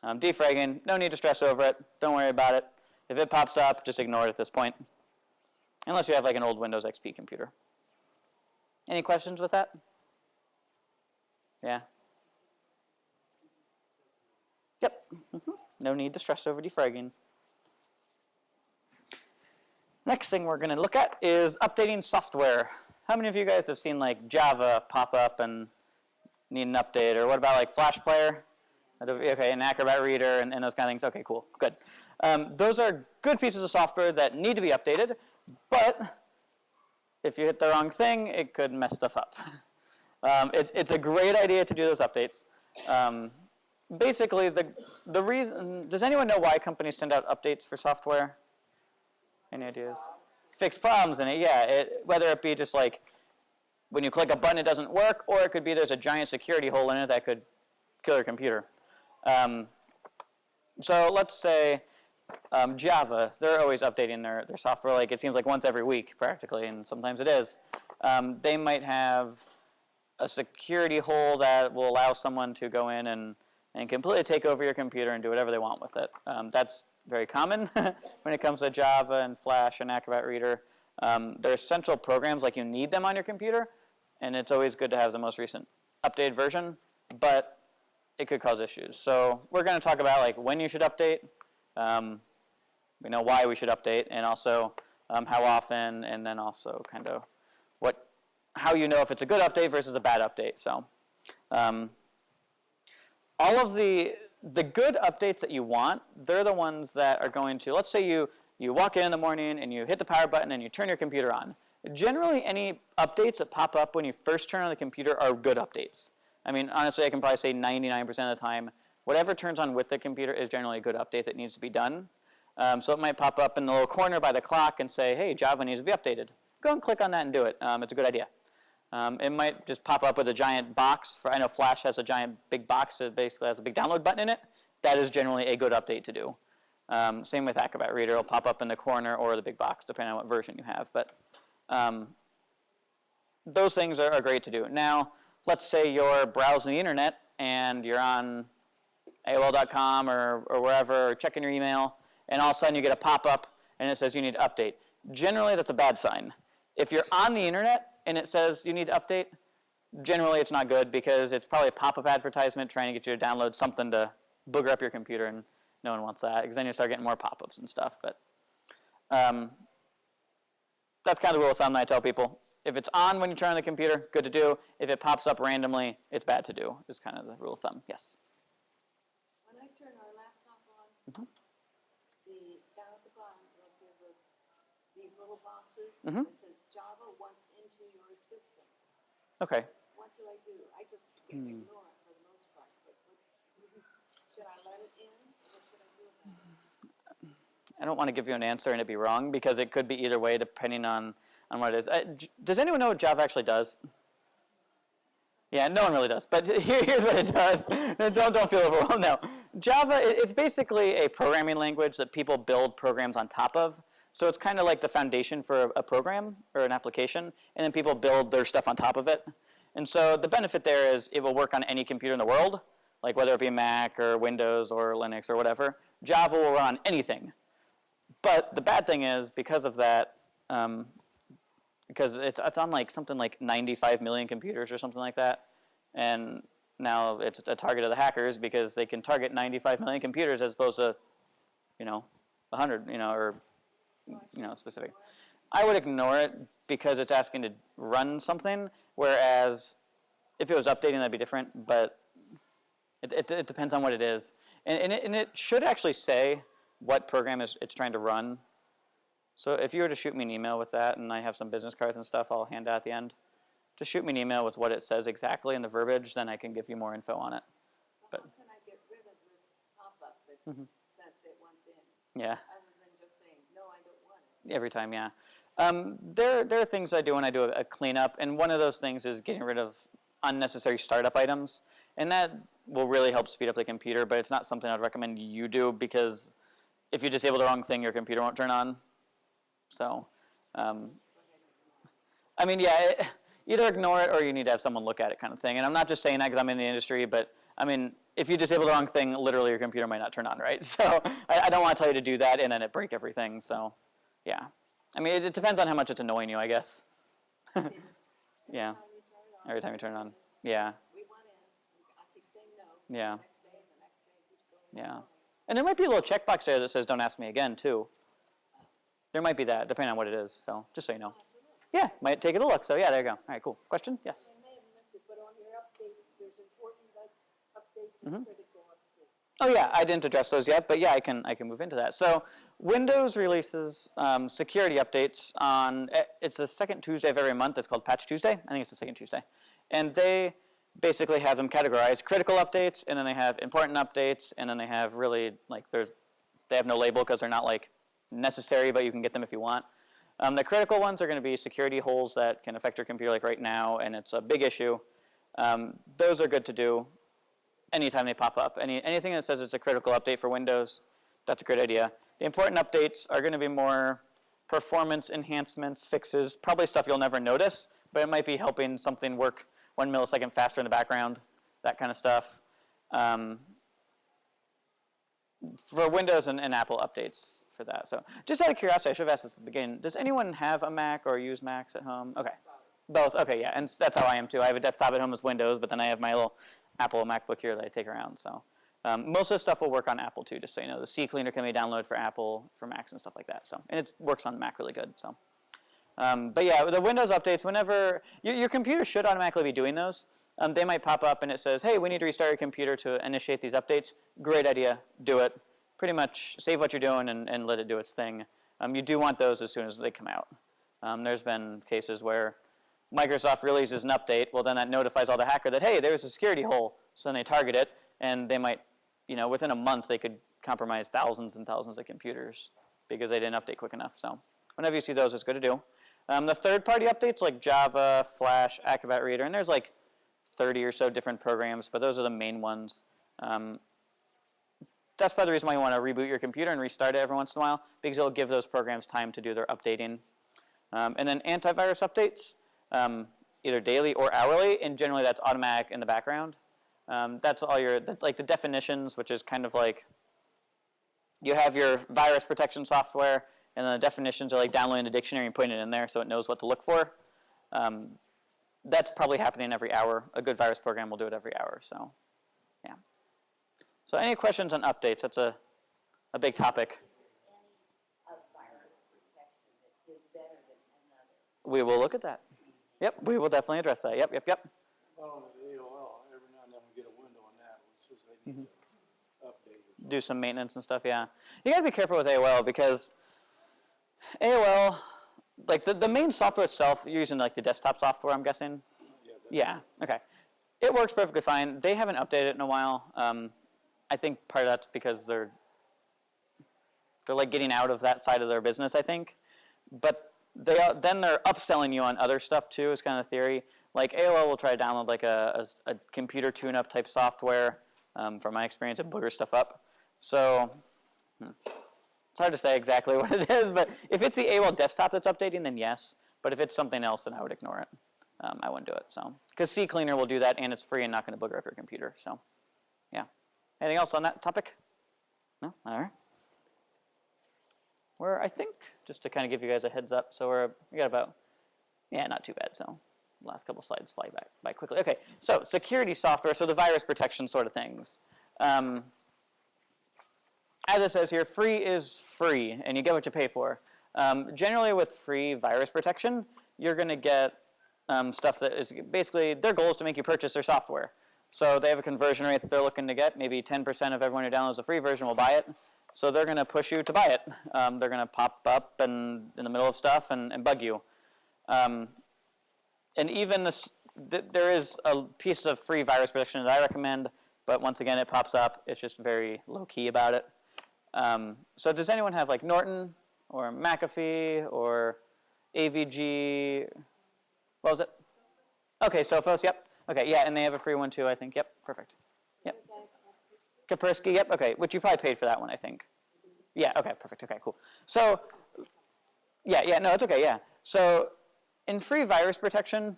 defragging, no need to stress over it. Don't worry about it. If it pops up, just ignore it at this point, unless you have like an old Windows XP computer. Any questions with that? Yeah? Yep. No need to stress over defragging. Next thing we're going to look at is updating software. How many of you guys have seen like Java pop up and need an update? Or what about like Flash Player? Okay, an Acrobat Reader and those kind of things. Okay, cool, good. Those are good pieces of software that need to be updated, but if you hit the wrong thing, it could mess stuff up. It's a great idea to do those updates. Basically, the reason, does anyone know why companies send out updates for software? Any ideas? Fix problems in it, yeah. Whether it be just like when you click a button it doesn't work, or it could be there's a giant security hole in it that could kill your computer. So let's say Java, they're always updating their software, like it seems like once every week practically, and sometimes it is. They might have a security hole that will allow someone to go in and completely take over your computer and do whatever they want with it. That's very common when it comes to Java and Flash and Acrobat Reader. They're essential programs, like you need them on your computer, and it's always good to have the most recent updated version, but it could cause issues. So we're going to talk about like when you should update, we know why we should update, and also how often, and then also kind of how you know if it's a good update versus a bad update. So all of the good updates that you want, they're the ones that are going to, let's say you walk in the morning and you hit the power button and you turn your computer on. Generally, any updates that pop up when you first turn on the computer are good updates. I mean, honestly, I can probably say 99% of the time, whatever turns on with the computer is generally a good update that needs to be done. So it might pop up in the little corner by the clock and say, hey, Java needs to be updated. Go and click on that and do it. It's a good idea. It might just pop up with a giant box. I know Flash has a giant big box that basically has a big download button in it. That is generally a good update to do. Same with Acrobat Reader. It'll pop up in the corner or the big box, depending on what version you have. But those things are great to do. Now, let's say you're browsing the internet and you're on AOL.com or wherever, or checking your email, and all of a sudden you get a pop-up and it says you need to update. Generally, that's a bad sign. If you're on the internet and it says you need to update, generally it's not good because it's probably a pop-up advertisement trying to get you to download something to booger up your computer, and no one wants that because then you start getting more pop-ups and stuff. But that's kind of the rule of thumb that I tell people. If it's on when you turn on the computer, good to do. If it pops up randomly, it's bad to do, is kind of the rule of thumb. Yes? When I turn our laptop on, down at the bottom, it'll give us these little boxes. It says Java wants into your system. Okay. What do I do? I just ignore it for the most part. But should I let it in? What should I do about it? I don't want to give you an answer and it be wrong because it could be either way depending on what it is. Does anyone know what Java actually does? Yeah, no one really does. But here's what it does. Don't feel overwhelmed. No, Java, it's basically a programming language that people build programs on top of. So it's kind of like the foundation for a program or an application, and then people build their stuff on top of it. And so the benefit there is it will work on any computer in the world, like whether it be Mac or Windows or Linux or whatever. Java will run on anything. But the bad thing is, because of that, because it's on like something like 95 million computers or something like that, and now it's a target of the hackers because they can target 95 million computers as opposed to, 100, or, specific. I would ignore it because it's asking to run something, whereas if it was updating, that'd be different, but it depends on what it is. And it should actually say what program it's trying to run. So if you were to shoot me an email with that, and I have some business cards and stuff I'll hand out at the end, just shoot me an email with what it says exactly in the verbiage, then I can give you more info on it. So how can I get rid of this pop-up that says it wants in? Yeah. Other than just saying, no, I don't want it. Every time, yeah. There are things I do when I do a cleanup, and one of those things is getting rid of unnecessary startup items, and that will really help speed up the computer, but it's not something I'd recommend you do because if you disable the wrong thing, your computer won't turn on. So, I mean, yeah, either ignore it or you need to have someone look at it kind of thing. And I'm not just saying that because I'm in the industry, but I mean, if you disable the wrong thing, literally your computer might not turn on, right? So I don't want to tell you to do that and then it break everything. So, yeah. I mean, it depends on how much it's annoying you, I guess. Yeah. Every time you turn it on. Yeah. We want in. I keep saying no. Yeah. The next day, and the next day keeps going. Yeah. And there might be a little checkbox there that says don't ask me again, too. There might be that, depending on what it is. So just so you know. Yeah, might take it a look. So yeah, there you go. All right, cool. Question? Yes. I may have missed it, but on your updates, there's important updates and critical updates. Oh yeah, I didn't address those yet, but yeah, I can move into that. So Windows releases security updates on, it's the second Tuesday of every month. It's called Patch Tuesday. I think it's the second Tuesday. And they basically have them categorized: critical updates, and then they have important updates, and then they have really, like, they have no label because they're not like necessary, but you can get them if you want. The critical ones are going to be security holes that can affect your computer, like right now, and it's a big issue. Those are good to do anytime they pop up. Anything that says it's a critical update for Windows, that's a great idea. The important updates are going to be more performance enhancements, fixes, probably stuff you'll never notice, but it might be helping something work 1 millisecond faster in the background, that kind of stuff. For Windows and Apple updates for that. So just out of curiosity, I should have asked this at the beginning. Does anyone have a Mac or use Macs at home? Okay. Both. Okay, yeah, and that's how I am too. I have a desktop at home with Windows, but then I have my little Apple MacBook here that I take around. So most of the stuff will work on Apple too, just so you know. The CCleaner can be downloaded for Apple, for Macs and stuff like that. So, and it works on Mac really good. So, but yeah, the Windows updates, whenever your computer should automatically be doing those. They might pop up and it says, hey, we need to restart your computer to initiate these updates. Great idea. Do it. Pretty much save what you're doing and let it do its thing. You do want those as soon as they come out. There's been cases where Microsoft releases an update. Well, then that notifies all the hacker that, hey, there's a security hole. So then they target it, and they might, within a month, they could compromise thousands and thousands of computers because they didn't update quick enough. So whenever you see those, it's good to do. The third-party updates like Java, Flash, Acrobat Reader, and there's like 30 or so different programs, but those are the main ones. That's probably the reason why you want to reboot your computer and restart it every once in a while, because it'll give those programs time to do their updating. And then antivirus updates, either daily or hourly, and generally that's automatic in the background. That's all like the definitions, which is kind of like you have your virus protection software, and then the definitions are like downloading the dictionary and putting it in there so it knows what to look for. That's probably happening every hour. A good virus program will do it every hour, so yeah. So any questions on updates? That's a big topic. Any virus protection that is better than another? We will look at that. Yep, we will definitely address that. Yep. Well, on the AOL, every now and then we get a window on that, which says they need to update or something. Do some maintenance and stuff, yeah. You gotta be careful with AOL because AOL, like the main software itself, you're using like the desktop software, I'm guessing? Yeah, okay. It works perfectly fine. They haven't updated it in a while. I think part of that's because they're like getting out of that side of their business, I think. But then they're upselling you on other stuff too, is kind of the theory. Like AOL will try to download like a computer tune-up type software. From my experience, it boogers stuff up. So it's hard to say exactly what it is, but if it's the AOL desktop that's updating, then yes. But if it's something else, then I would ignore it. I wouldn't do it. So because CCleaner will do that, and it's free and not going to booger up your computer. So yeah. Anything else on that topic? No? All right. I think, just to kind of give you guys a heads up, so we got about, not too bad. So the last couple slides fly by quickly. Okay, so security software, so the virus protection sort of things. As it says here, free is free, and you get what you pay for. Generally with free virus protection, you're going to get stuff that is basically, their goal is to make you purchase their software. So they have a conversion rate that they're looking to get. Maybe 10% of everyone who downloads the free version will buy it. So they're going to push you to buy it. They're going to pop up in the middle of stuff and bug you. And even there is a piece of free virus protection that I recommend, but once again, it pops up. It's just very low-key about it. So does anyone have like Norton or McAfee or AVG? What was it? Okay, Sophos, yep. Okay, yeah, and they have a free one too, I think. Yep, perfect. Yep. Kaspersky, yep, okay, which you probably paid for that one, I think. Yeah, okay, perfect, okay, cool. So, no, it's okay, yeah. So, in free virus protection,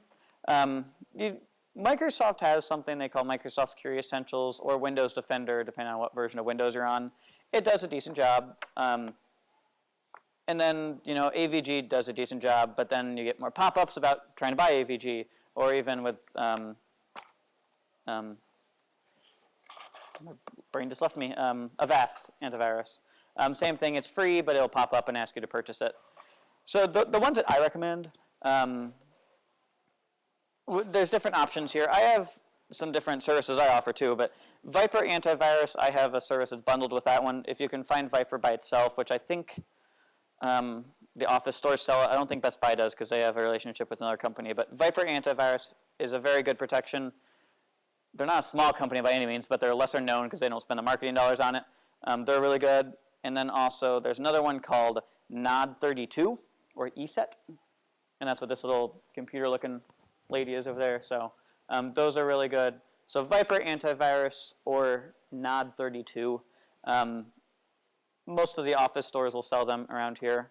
Microsoft has something they call Microsoft Security Essentials or Windows Defender, depending on what version of Windows you're on. It does a decent job. And then, AVG does a decent job, but then you get more pop-ups about trying to buy AVG, or even with, my brain just left me, Avast antivirus. Same thing, it's free, but it'll pop up and ask you to purchase it. So the ones that I recommend, there's different options here. I have some different services I offer too, but Viper Antivirus, I have a service that's bundled with that one. If you can find Viper by itself, which I think the Office stores sell it. I don't think Best Buy does because they have a relationship with another company. But Viper Antivirus is a very good protection. They're not a small company by any means, but they're lesser known because they don't spend the marketing dollars on it. They're really good. And then also there's another one called Nod32 or ESET. And that's what this little computer-looking lady is over there. So those are really good. So Viper Antivirus or Nod32. Most of the Office stores will sell them around here.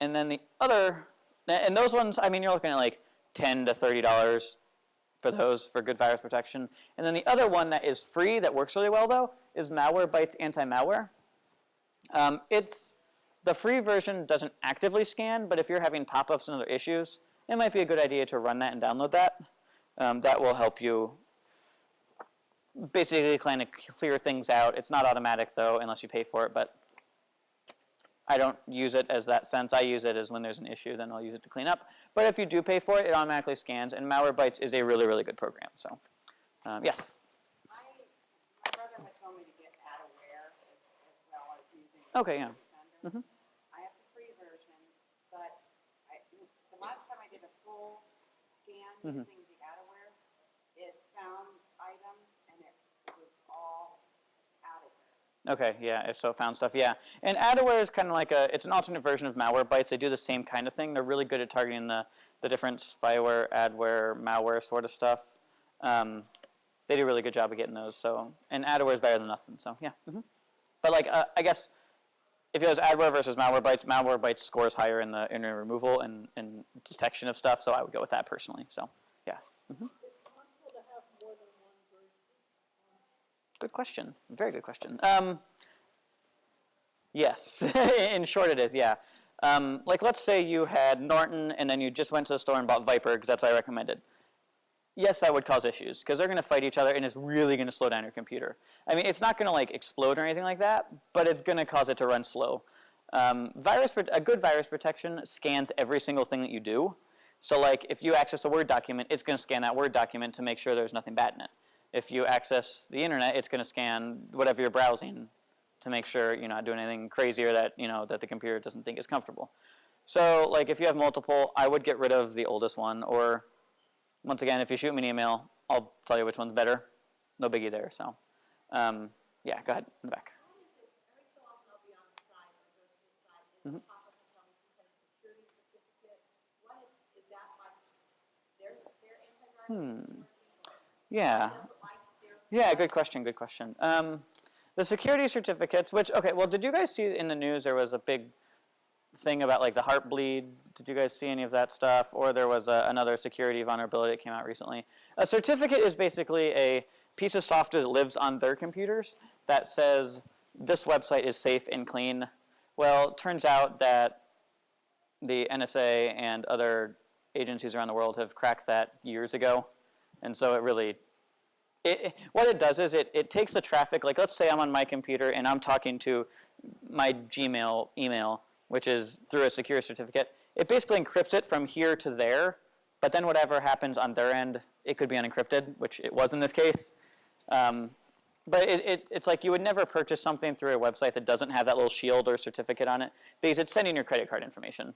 And then the other, and those ones, I mean, you're looking at like $10 to $30 for those for good virus protection. And then the other one that is free that works really well though is Malwarebytes Anti-Malware. It's the free version doesn't actively scan, but if you're having pop-ups and other issues, it might be a good idea to run that and download that. That will help you basically kind of clear things out. It's not automatic though, unless you pay for it, but I don't use it as that sense. I use it as when there's an issue, then I'll use it to clean up. But if you do pay for it, it automatically scans, and Malwarebytes is a really, really good program. So, yes? My brother had told me to get Adaware as well as using Okay, yeah. Defender. I have the free version, but the last time I did a full scan using the Adaware, it found items and it was all Adaware. Okay, yeah, if so, found stuff, yeah. And Adaware is kind of like it's an alternate version of Malwarebytes. They do the same kind of thing. They're really good at targeting the different spyware, adware, malware sort of stuff. They do a really good job of getting those, so, and Adaware is better than nothing, so, yeah. But like, I guess, if it was adware versus Malwarebytes scores higher in the internet removal and detection of stuff, so I would go with that personally, so, yeah. It's possible to have more than one version. Good question. Very good question. Yes, in short it is, yeah. Like let's say you had Norton and then you just went to the store and bought Viper because that's what I recommended. Yes, that would cause issues because they're going to fight each other and it's really going to slow down your computer. I mean, it's not going to like explode or anything like that, but it's going to cause it to run slow. A good virus protection scans every single thing that you do. So like if you access a Word document, it's going to scan that Word document to make sure there's nothing bad in it. If you access the internet, it's going to scan whatever you're browsing to make sure you're not doing anything crazy or that, that the computer doesn't think is comfortable. So like if you have multiple, I would get rid of the oldest one, or once again, if you shoot me an email, I'll tell you which one's better. No biggie there, so. Yeah, go ahead, in the back. Every so often I'll be on the site, or go to the site, and it'll pop up and tell me some kind of security certificate. What is that like, their antivirus? Yeah. Yeah, good question, good question. The security certificates, which, okay, well, did you guys see in the news there was a big thing about like the Heartbleed? Did you guys see any of that stuff? Or there was another security vulnerability that came out recently. A certificate is basically a piece of software that lives on their computers that says this website is safe and clean. Well, it turns out that the NSA and other agencies around the world have cracked that years ago. And so it really, what it does is it takes the traffic, like let's say I'm on my computer and I'm talking to my Gmail email, which is through a secure certificate. It basically encrypts it from here to there, but then whatever happens on their end, it could be unencrypted, which it was in this case. But it's like you would never purchase something through a website that doesn't have that little shield or certificate on it, because it's sending your credit card information.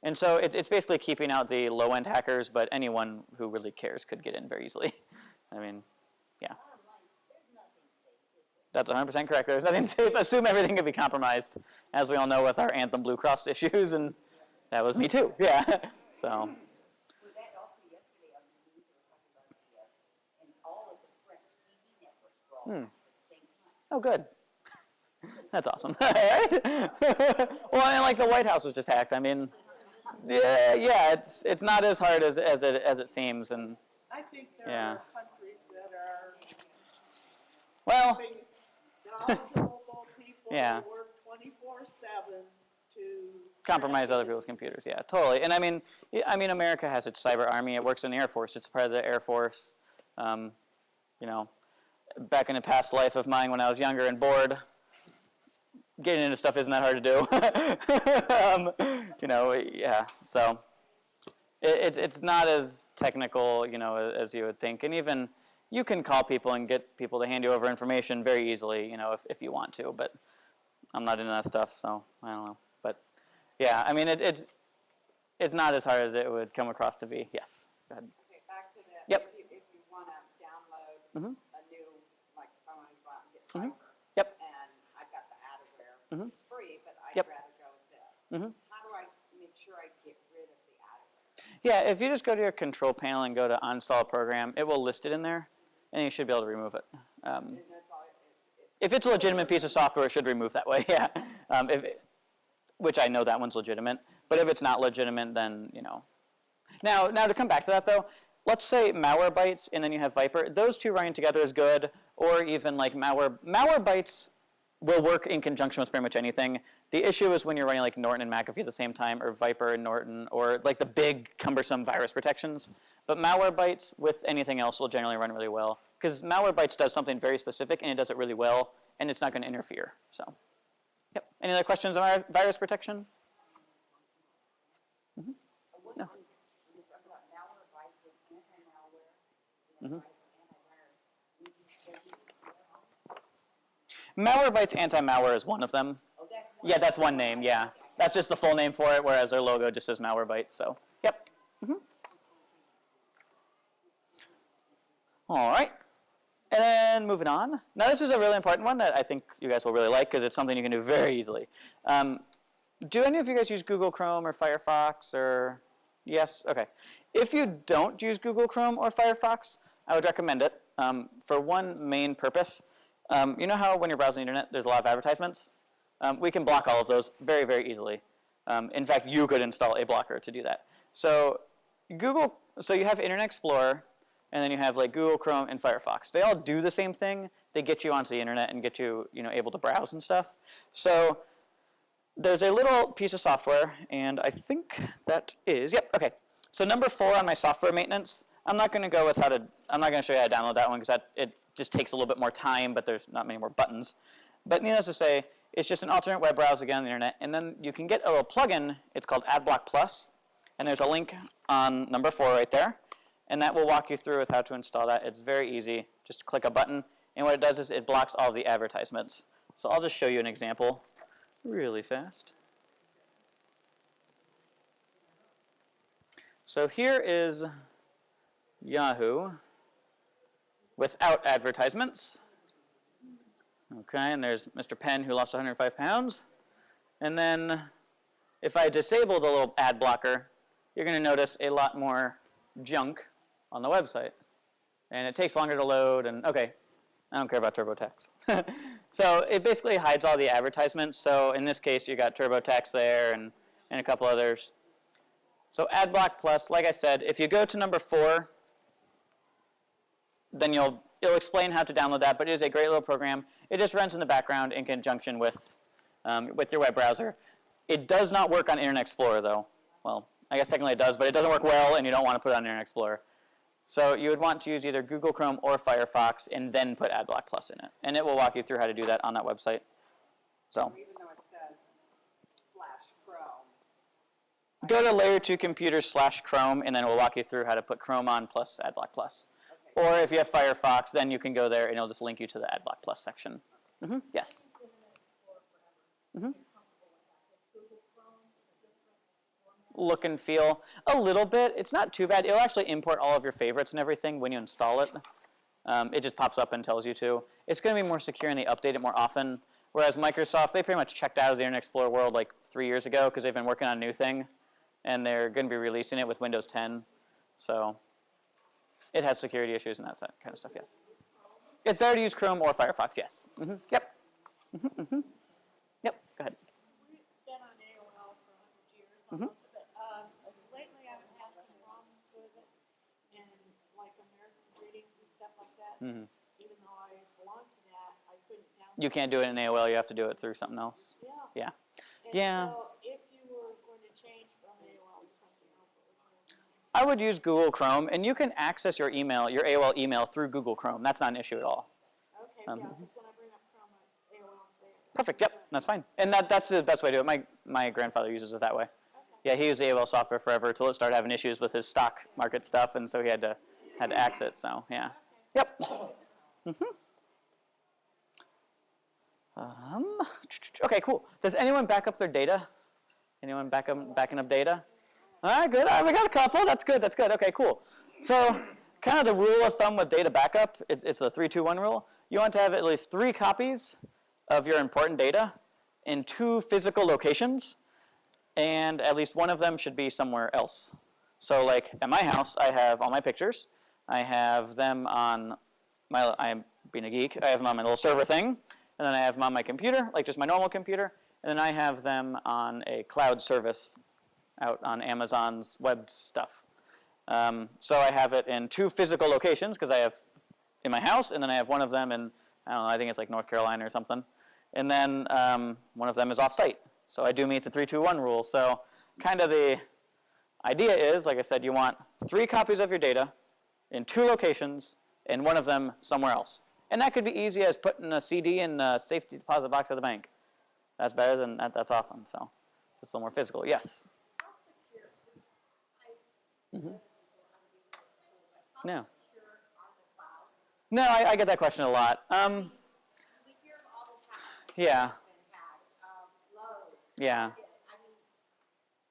And so it's basically keeping out the low-end hackers, but anyone who really cares could get in very easily. I mean, yeah. That's 100% correct. There's nothing safe. Assume everything could be compromised, as we all know with our Anthem Blue Cross issues, and that was me too. Yeah. So. Well, that also yesterday on the news, they were talking about and all of the French TV networks were all at the same time. Oh, good. That's awesome. Well, and like the White House was just hacked. I mean, yeah, it's not as hard as it seems, and I think there Yeah. are countries that are well, having knowledgeable people Yeah. who work 24/7 to compromise other track people's it. computers. Yeah, totally. And I mean, America has its cyber army. It works in the Air Force. It's part of the Air Force. Back in a past life of mine when I was younger and bored, getting into stuff isn't that hard to do. Yeah. So it's not as technical, as you would think. And even you can call people and get people to hand you over information very easily, if you want to. But I'm not into that stuff, so I don't know. But yeah, I mean, it's not as hard as it would come across to be. Yes. Go ahead. Okay, back to that. Yep. If you want to download Mhm. a new, like if I want to go out and get Mhm. Viper, Yep. and I've got the Adaware, Mhm. it's free, but I'd Yep. rather go with this. Mhm. How do I make sure I get rid of the Adaware? Yeah, if you just go to your control panel and go to uninstall a program, it will list it in there, and you should be able to remove it. And that's all, If it's a legitimate piece of software, it should remove that way, yeah. Which I know that one's legitimate. But if it's not legitimate, then, Now to come back to that though, let's say Malwarebytes and then you have Viper. Those two running together is good, or even like Malwarebytes will work in conjunction with pretty much anything. The issue is when you're running like Norton and McAfee at the same time, or Viper and Norton, or like the big cumbersome virus protections. But Malwarebytes with anything else will generally run really well, because Malwarebytes does something very specific and it does it really well, and it's not going to interfere. So, yep. Any other questions on virus protection? Mm-hmm. No. Malwarebytes anti-malware is one of them. Yeah, that's one name, yeah. That's just the full name for it, whereas their logo just says Malwarebytes, so, yep. All right. And then moving on. Now this is a really important one that I think you guys will really like because it's something you can do very easily. Do any of you guys use Google Chrome or Firefox or, yes? Okay. If you don't use Google Chrome or Firefox, I would recommend it for one main purpose. You know how when you're browsing the internet, there's a lot of advertisements? We can block all of those very, very easily. In fact, you could install a blocker to do that. So you have Internet Explorer, and then you have like Google Chrome and Firefox. They all do the same thing. They get you onto the internet and get you, able to browse and stuff. So there's a little piece of software, and I think that is, yep, okay. So number 4 on my software maintenance, I'm not going to go with I'm not going to show you how to download that one because it just takes a little bit more time, but there's not many more buttons. But needless to say, it's just an alternate web browser again on the internet, and then you can get a little plugin. It's called AdBlock Plus, and there's a link on number 4 right there. And that will walk you through with how to install that. It's very easy. Just click a button, and what it does is it blocks all the advertisements. So I'll just show you an example really fast. So here is Yahoo without advertisements. Okay, and there's Mr. Penn who lost 105 pounds. And then if I disable the little ad blocker, you're going to notice a lot more junk on the website. And it takes longer to load, and okay, I don't care about TurboTax. So it basically hides all the advertisements. So in this case, you got TurboTax there and a couple others. So AdBlock Plus, like I said, if you go to number 4, then it'll explain how to download that, but it is a great little program. It just runs in the background in conjunction with your web browser. It does not work on Internet Explorer, though. Well, I guess technically it does, but it doesn't work well, and you don't want to put it on Internet Explorer. So you would want to use either Google Chrome or Firefox, and then put AdBlock Plus in it. And it will walk you through how to do that on that website. So Even though it says /Chrome. go to Layer 2 Computers /Chrome, and then it will walk you through how to put Chrome on plus AdBlock Plus. Okay. Or if you have Firefox, then you can go there, and it'll just link you to the AdBlock Plus section. Yes? Look and feel a little bit. It's not too bad. It'll actually import all of your favorites and everything when you install it. It just pops up and tells you to. It's going to be more secure and they update it more often. Whereas Microsoft, they pretty much checked out of the Internet Explorer world like 3 years ago because they've been working on a new thing. And they're going to be releasing it with Windows 10. So it has security issues and that kind of stuff, yes. It's better to use Chrome or Firefox, yes. Yep. Yep, go ahead. We've been on AOL for 100 years almost, but lately I've had some problems with it, and like American Greetings and stuff like that. Even though I belong to that, I couldn't download. You can't do it in AOL. You have to do it through something else. Yeah. Yeah. So if you were going to change from AOL to something else, what would you recommend? I would use Google Chrome, and you can access your email, your AOL email through Google Chrome. That's not an issue at all. Okay, yeah, because when I bring up Chrome, AOL's there. Perfect. Yep, that's fine. And that's the best way to do it. My grandfather uses it that way. Yeah, he used AOL software forever until it started having issues with his stock market stuff, and so he had to axe it. So yeah. Yep. Okay, cool. Does anyone back up their data? Anyone backing up data? All right, good. All right, we got a couple. That's good. That's good. Okay, cool. So kind of the rule of thumb with data backup, it's the 3-2-1 rule. You want to have at least 3 copies of your important data in 2 physical locations, and at least one of them should be somewhere else. So like at my house, I have all my pictures. I have them on I'm being a geek, I have them on my little server thing, and then I have them on my computer, like just my normal computer, and then I have them on a cloud service out on Amazon's web stuff. So I have it in 2 physical locations because I have in my house, and then I have one of them in, I don't know, I think it's like North Carolina or something. And then one of them is off-site. So I do meet the 3-2-1 rule. So kind of the idea is, like I said, you want 3 copies of your data in 2 locations and one of them somewhere else. And that could be easy as putting a CD in a safety deposit box at the bank. That's better than that. That's awesome. So just a little more physical. Yes? How secure, I, Mhm. how No. secure are the clouds? No, I get that question a lot. We hear of all the hacks Yeah. that have been had, Lowe's. Yeah. Target. I mean,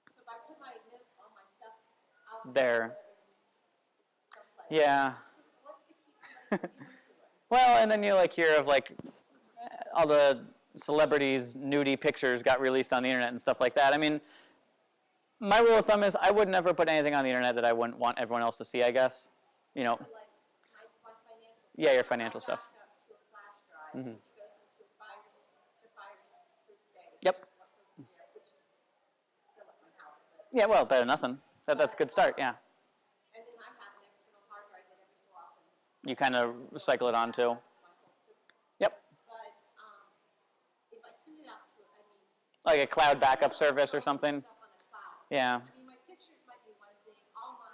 so if I put my, all my stuff out There. in someplace, Yeah. what's to keep somebody from doing to it? Well, and then you like hear of like all the celebrities' nudie pictures got released on the internet and stuff like that. I mean, my rule of thumb is I would never put anything on the internet that I wouldn't want everyone else to see, I guess. You know, Like my financial. yeah, your financial stuff. I backed up to a flash drive, Mhm. which goes into Fireproof Safe. Yep. Which is still at my house, but, Yeah, well, better than nothing. That's a good start, yeah. and then I have an external hard drive that every so often, You kind of cycle it onto. my whole system. Yep. But, if I send it out to, I mean. Like a cloud backup service or something. Stuff on the cloud. Yeah. I mean, my pictures might be one thing, all my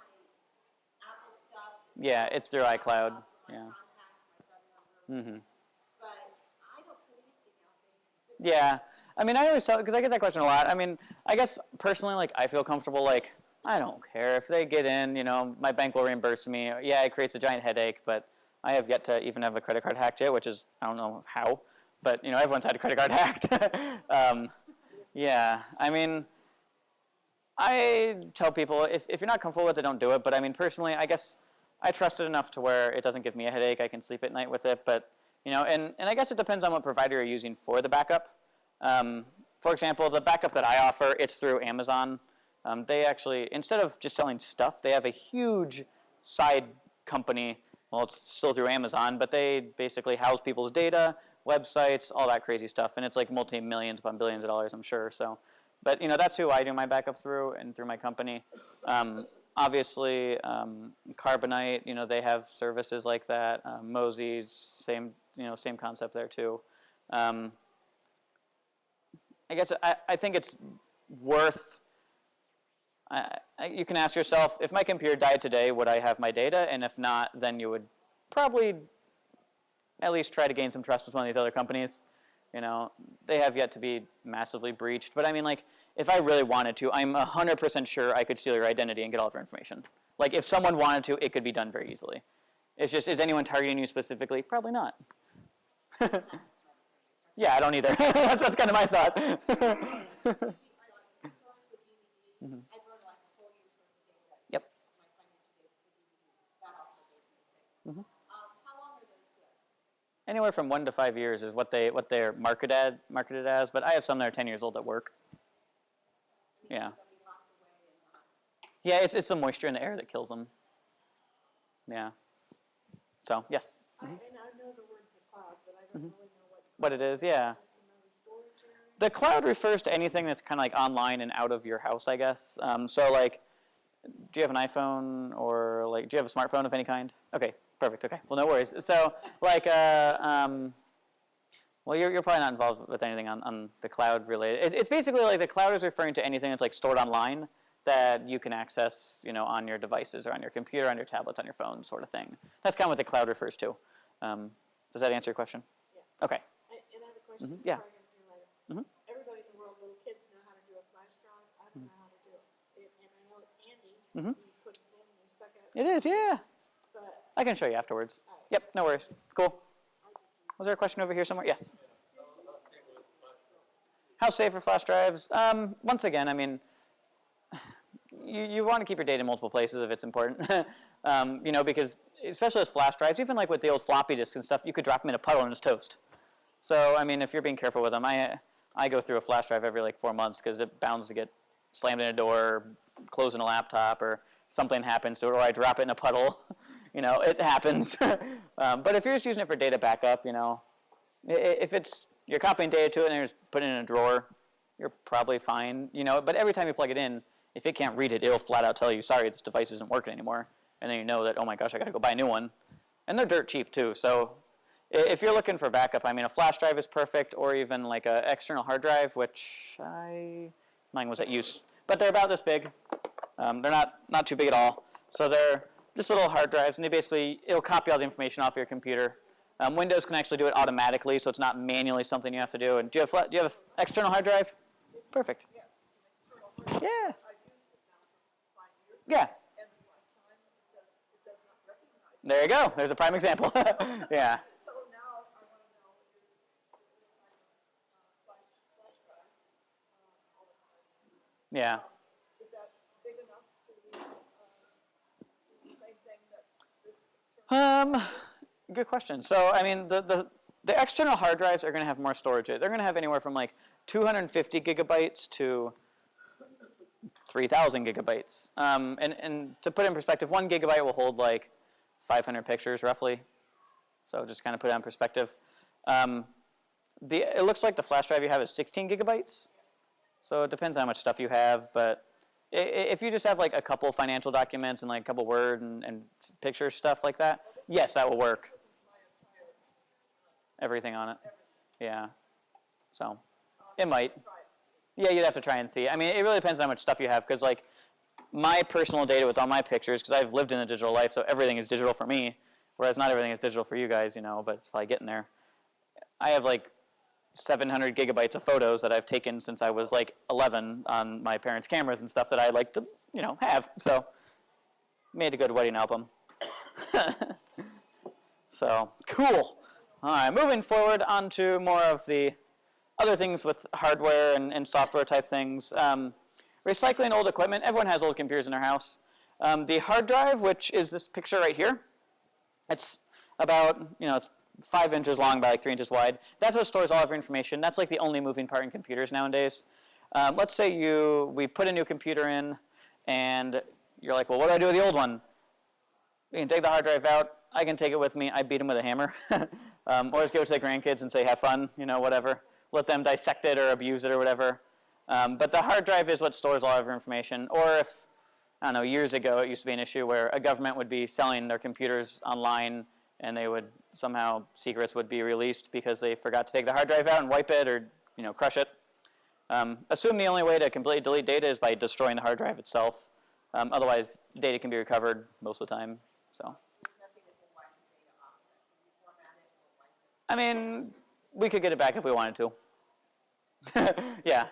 Apple stuff. Yeah, it's through iCloud. My Yeah. contacts, my phone number, Mm-hmm. but I don't put anything out there. Yeah. I mean, I always tell, because I get that question a lot. I mean, I guess personally, like, I feel comfortable, like, I don't care if they get in, you know, my bank will reimburse me. Yeah, it creates a giant headache, but I have yet to even have a credit card hacked yet, which is, I don't know how, but, you know, everyone's had a credit card hacked. Yeah, I mean, I tell people, if you're not comfortable with it, don't do it. But I mean, personally, I guess I trust it enough to where it doesn't give me a headache. I can sleep at night with it. But, you know, and I guess it depends on what provider you're using for the backup. For example, the backup that I offer, it's through Amazon. They actually, instead of just selling stuff, they have a huge side company. Well, it's still through Amazon, but they basically house people's data, websites, all that crazy stuff. And it's like multi-millions upon billions of dollars, I'm sure. So, but, you know, that's who I do my backup through and through my company. Obviously, Carbonite, you know, they have services like that. Mosey's, same concept there too. I guess I think it's worth, you can ask yourself, if my computer died today, would I have my data? And if not, then you would probably at least try to gain some trust with one of these other companies. You know, they have yet to be massively breached. But I mean, like, if I really wanted to, I'm 100% sure I could steal your identity and get all of your information. Like, if someone wanted to, it could be done very easily. It's just, is anyone targeting you specifically? Probably not. Yeah, I don't either. That's kind of my thought. Yep. How long are those good? Anywhere from 1 to 5 years is what they're marketed as, but I have some that are 10 years old that work. Yeah. Yeah, it's the moisture in the air that kills them. Yeah. So, yes. And I know the word the cloud, but I don't really know What it is, yeah. just another storage area. The cloud refers to anything that's kind of like online and out of your house, I guess. So, like, do you have an iPhone or, like, do you have a smartphone of any kind? Okay, perfect, okay. Well, no worries. So, like, well, you're probably not involved with anything on the cloud related. It's basically like the cloud is referring to anything that's, like, stored online that you can access, you know, on your devices or on your computer, on your tablets, on your phone, sort of thing. That's kind of what the cloud refers to. Does that answer your question? Yeah. Okay. And I have a question. Yeah. Before I get to later. Mhm. Everybody in the world, little kids know how to do a flash drive. I don't know how to do it. And I know it's handy. Mhm. You put it in and you suck it up. It is, yeah. But I can show you afterwards. Yep, no worries. Cool. Was there a question over here somewhere? Yes. How safe are flash drives? Once again, I mean, you want to keep your data in multiple places if it's important. You know, because especially with flash drives, even like with the old floppy disks and stuff, you could drop them in a puddle and it's toast. So, I mean, if you're being careful with them, I go through a flash drive every like 4 months because it bounds to get slammed in a door, closed in a laptop, or something happens to it, or I drop it in a puddle. You know, it happens. But if you're just using it for data backup, you know, if you're copying data to it and you're just putting it in a drawer, you're probably fine. You know, but every time you plug it in, if it can't read it, it'll flat out tell you, sorry, this device isn't working anymore. And then you know that, oh my gosh, I got to go buy a new one. And they're dirt cheap too. So if you're looking for backup, I mean, a flash drive is perfect, or even like an external hard drive, which mine was at use. But they're about this big. They're not too big at all. So they're just little hard drives, and it'll copy all the information off your computer. Windows can actually do it automatically, so it's not manually something you have to do. And do you have an external hard drive? Perfect. Yeah. Yeah. There you go. There's a prime example. Yeah. So now I want to know is this kind of flash drive all the time? Yeah. Is that big enough to do the same thing that this external? Good question. So, I mean, the external hard drives are going to have more storage. They're going to have anywhere from like 250 gigabytes to 3,000 gigabytes. And to put it in perspective, 1 gigabyte will hold like 500 pictures roughly. So just kind of put it in perspective. It looks like the flash drive you have is 16 gigabytes. So it depends on how much stuff you have. But if you just have like a couple financial documents and like a couple Word and picture stuff like that, yes, that will work. Everything on it. Yeah. So it might. Yeah, you'd have to try and see. I mean, it really depends on how much stuff you have, because like my personal data with all my pictures, because I've lived in a digital life, so everything is digital for me, whereas not everything is digital for you guys, you know, but it's probably getting there. I have like 700 gigabytes of photos that I've taken since I was like 11 on my parents' cameras and stuff that I like to, you know, have. So made a good wedding album. So cool. All right, moving forward onto more of the other things with hardware and software type things. Recycling old equipment. Everyone has old computers in their house. The hard drive, which is this picture right here, it's about, you know, it's 5 inches long by like 3 inches wide. That's what stores all of your information. That's like the only moving part in computers nowadays. Let's say we put a new computer in, and you're like, well, what do I do with the old one? We can take the hard drive out. I can take it with me. I beat them with a hammer. Or just give it to the grandkids and say, have fun, you know, whatever. Let them dissect it or abuse it or whatever. But the hard drive is what stores all of your information. Or if, I don't know, years ago it used to be an issue where a government would be selling their computers online, and they would somehow, secrets would be released because they forgot to take the hard drive out and wipe it or, you know, crush it. Assume the only way to completely delete data is by destroying the hard drive itself. Otherwise, data can be recovered most of the time. So. I mean, we could get it back if we wanted to. Yeah.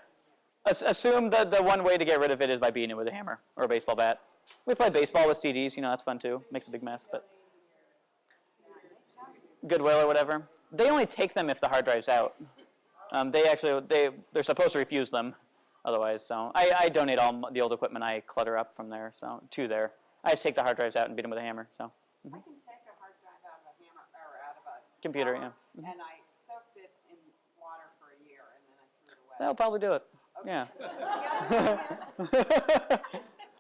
Assume that the one way to get rid of it is by beating it with a hammer or a baseball bat. We play baseball with CDs, you know, that's fun too. Makes a big mess, but Goodwill or whatever. They only take them if the hard drive's out. They're supposed to refuse them otherwise. So I donate all the old equipment I clutter up from there, to there. I just take the hard drives out and beat them with a hammer. So. I can take a hard drive out of a hammer or out of a Computer, drawer, yeah. and I soaked it in water for a year, and then I threw it away. That'll probably do it. Okay. Yeah.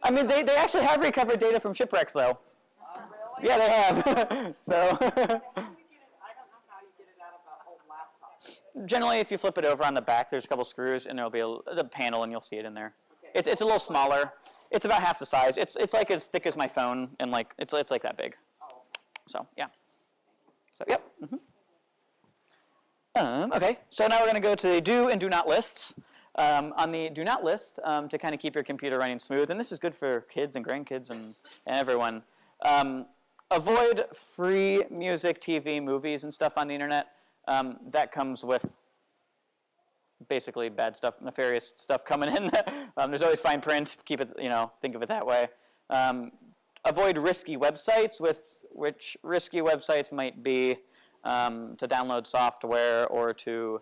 I mean, they actually have recovered data from shipwrecks, though. Really? Yeah, they have. So How do you get it? I don't know how you get it out of an old laptop. generally, if you flip it over on the back, there's a couple screws, and there'll be the panel, and you'll see it in there. Okay. It's a little smaller. It's about half the size. It's like as thick as my phone, and like it's like that big. Oh. So yeah. So yep. Okay. So now we're going to go to the do and do not lists. On the do not list, to kind of keep your computer running smooth, and this is good for kids and grandkids and everyone. Avoid free music, TV, movies, and stuff on the internet. That comes with basically bad stuff, nefarious stuff coming in. There's always fine print. Keep it, think of it that way. Avoid risky websites, which risky websites might be to download software or to,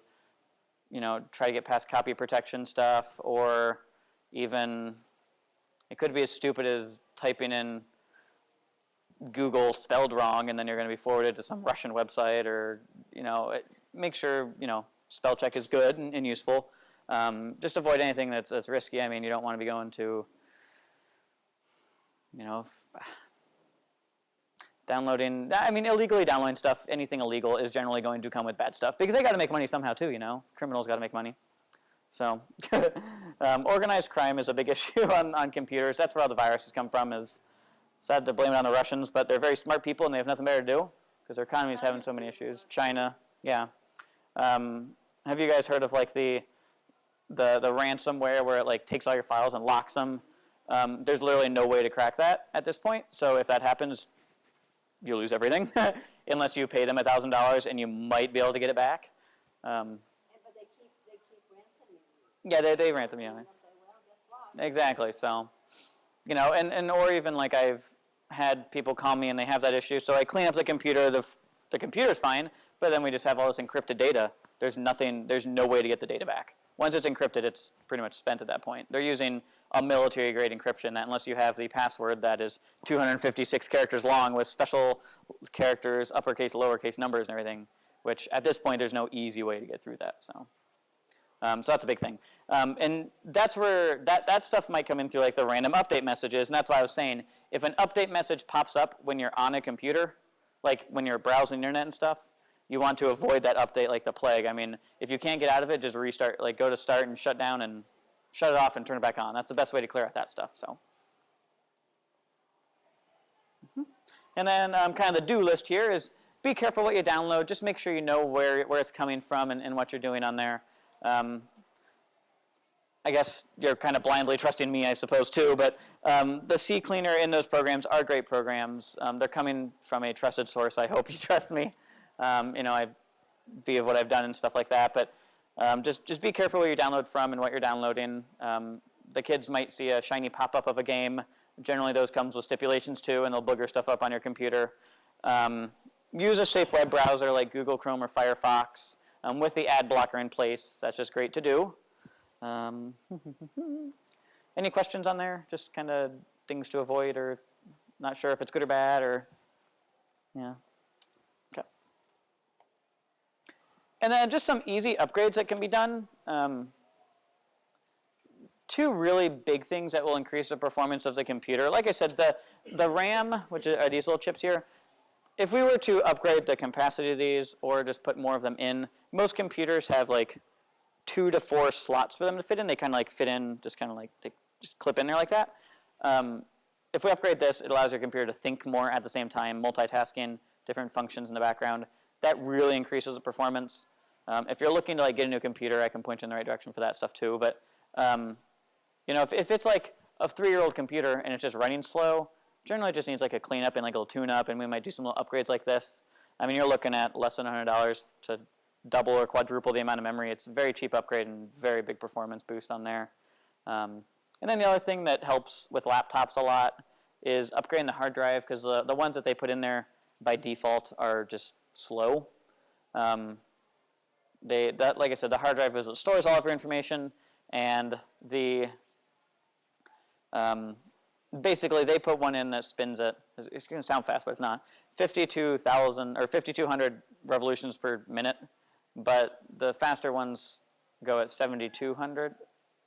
try to get past copy protection stuff, or even it could be as stupid as typing in Google spelled wrong, and then you're going to be forwarded to some Russian website, or make sure spell check is good and useful. Just avoid anything that's risky. I mean, you don't want to be going to illegally downloading stuff. Anything illegal is generally going to come with bad stuff because they got to make money somehow too. Criminals got to make money. So organized crime is a big issue on computers. That's where all the viruses come from. Is sad to blame it on the Russians, but they're very smart people and they have nothing better to do because their economy is having so many issues. China, yeah. Have you guys heard of like the ransomware where it like takes all your files and locks them? There's literally no way to crack that at this point. So if that happens, you lose everything unless you pay them $1,000 and you might be able to get it back. But they keep ransoming you. Yeah, they ransom you. And they'll say, well, guess what? Exactly. So, you know, and or even like I've had people call me and they have that issue. So I clean up the computer. The computer's fine, but then we just have all this encrypted data. There's no way to get the data back. Once it's encrypted, it's pretty much spent at that point. They're using a military-grade encryption that unless you have the password that is 256 characters long with special characters, uppercase, lowercase numbers and everything, which at this point there's no easy way to get through that. So that's a big thing. And that's where that stuff might come in through like the random update messages, and that's why I was saying if an update message pops up when you're on a computer, like when you're browsing the internet and stuff, you want to avoid that update like the plague. I mean, if you can't get out of it, just restart, like go to start and shut down and shut it off and turn it back on. That's the best way to clear out that stuff. So, and then kind of the do list here is be careful what you download. Just make sure you know where it's coming from and what you're doing on there. I guess you're kind of blindly trusting me, I suppose, too. But the CCleaner in those programs are great programs. They're coming from a trusted source. I hope you trust me. You know, via what I've done and stuff like that. But just be careful where you download from and what you're downloading. The kids might see a shiny pop-up of a game. Generally, those comes with stipulations too, and they'll booger stuff up on your computer. Use a safe web browser like Google Chrome or Firefox with the ad blocker in place. That's just great to do. Any questions on there? Just kind of things to avoid, or not sure if it's good or bad, or yeah. Okay. And then just some easy upgrades that can be done. Two really big things that will increase the performance of the computer. Like I said, the RAM, which are these little chips here, if we were to upgrade the capacity of these or just put more of them in, most computers have like 2 to 4 slots for them to fit in. They kind of like fit in, just kind of like, they just clip in there like that. If we upgrade this, it allows your computer to think more at the same time, multitasking, different functions in the background. That really increases the performance. If you're looking to like get a new computer, I can point you in the right direction for that stuff too. But you know, if it's like a 3-year-old computer and it's just running slow, generally it just needs like a cleanup and like a little tune-up, and we might do some little upgrades like this. I mean, you're looking at less than $100 to double or quadruple the amount of memory. It's a very cheap upgrade and very big performance boost on there. And then the other thing that helps with laptops a lot is upgrading the hard drive, because the ones that they put in there by default are just slow. Like I said, the hard drive is what stores all of your information, and basically they put one in that spins at, it's going to sound fast, but it's not, 52,000 or 5,200 revolutions per minute, but the faster ones go at 7,200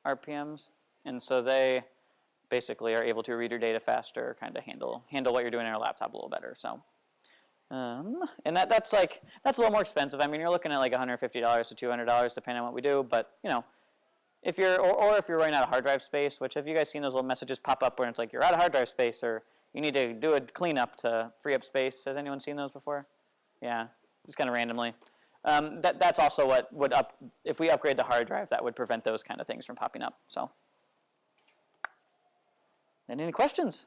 RPMs, and so they basically are able to read your data faster, kind of handle what you're doing on your laptop a little better. So, and that's a little more expensive. I mean, you're looking at like $150 to $200 depending on what we do, but you know, if you're if you're running out of hard drive space, which have you guys seen those little messages pop up where it's like you're out of hard drive space or you need to do a cleanup to free up space? Has anyone seen those before? Yeah, just kind of randomly. That's also what would if we upgrade the hard drive, that would prevent those kind of things from popping up. So, and any questions?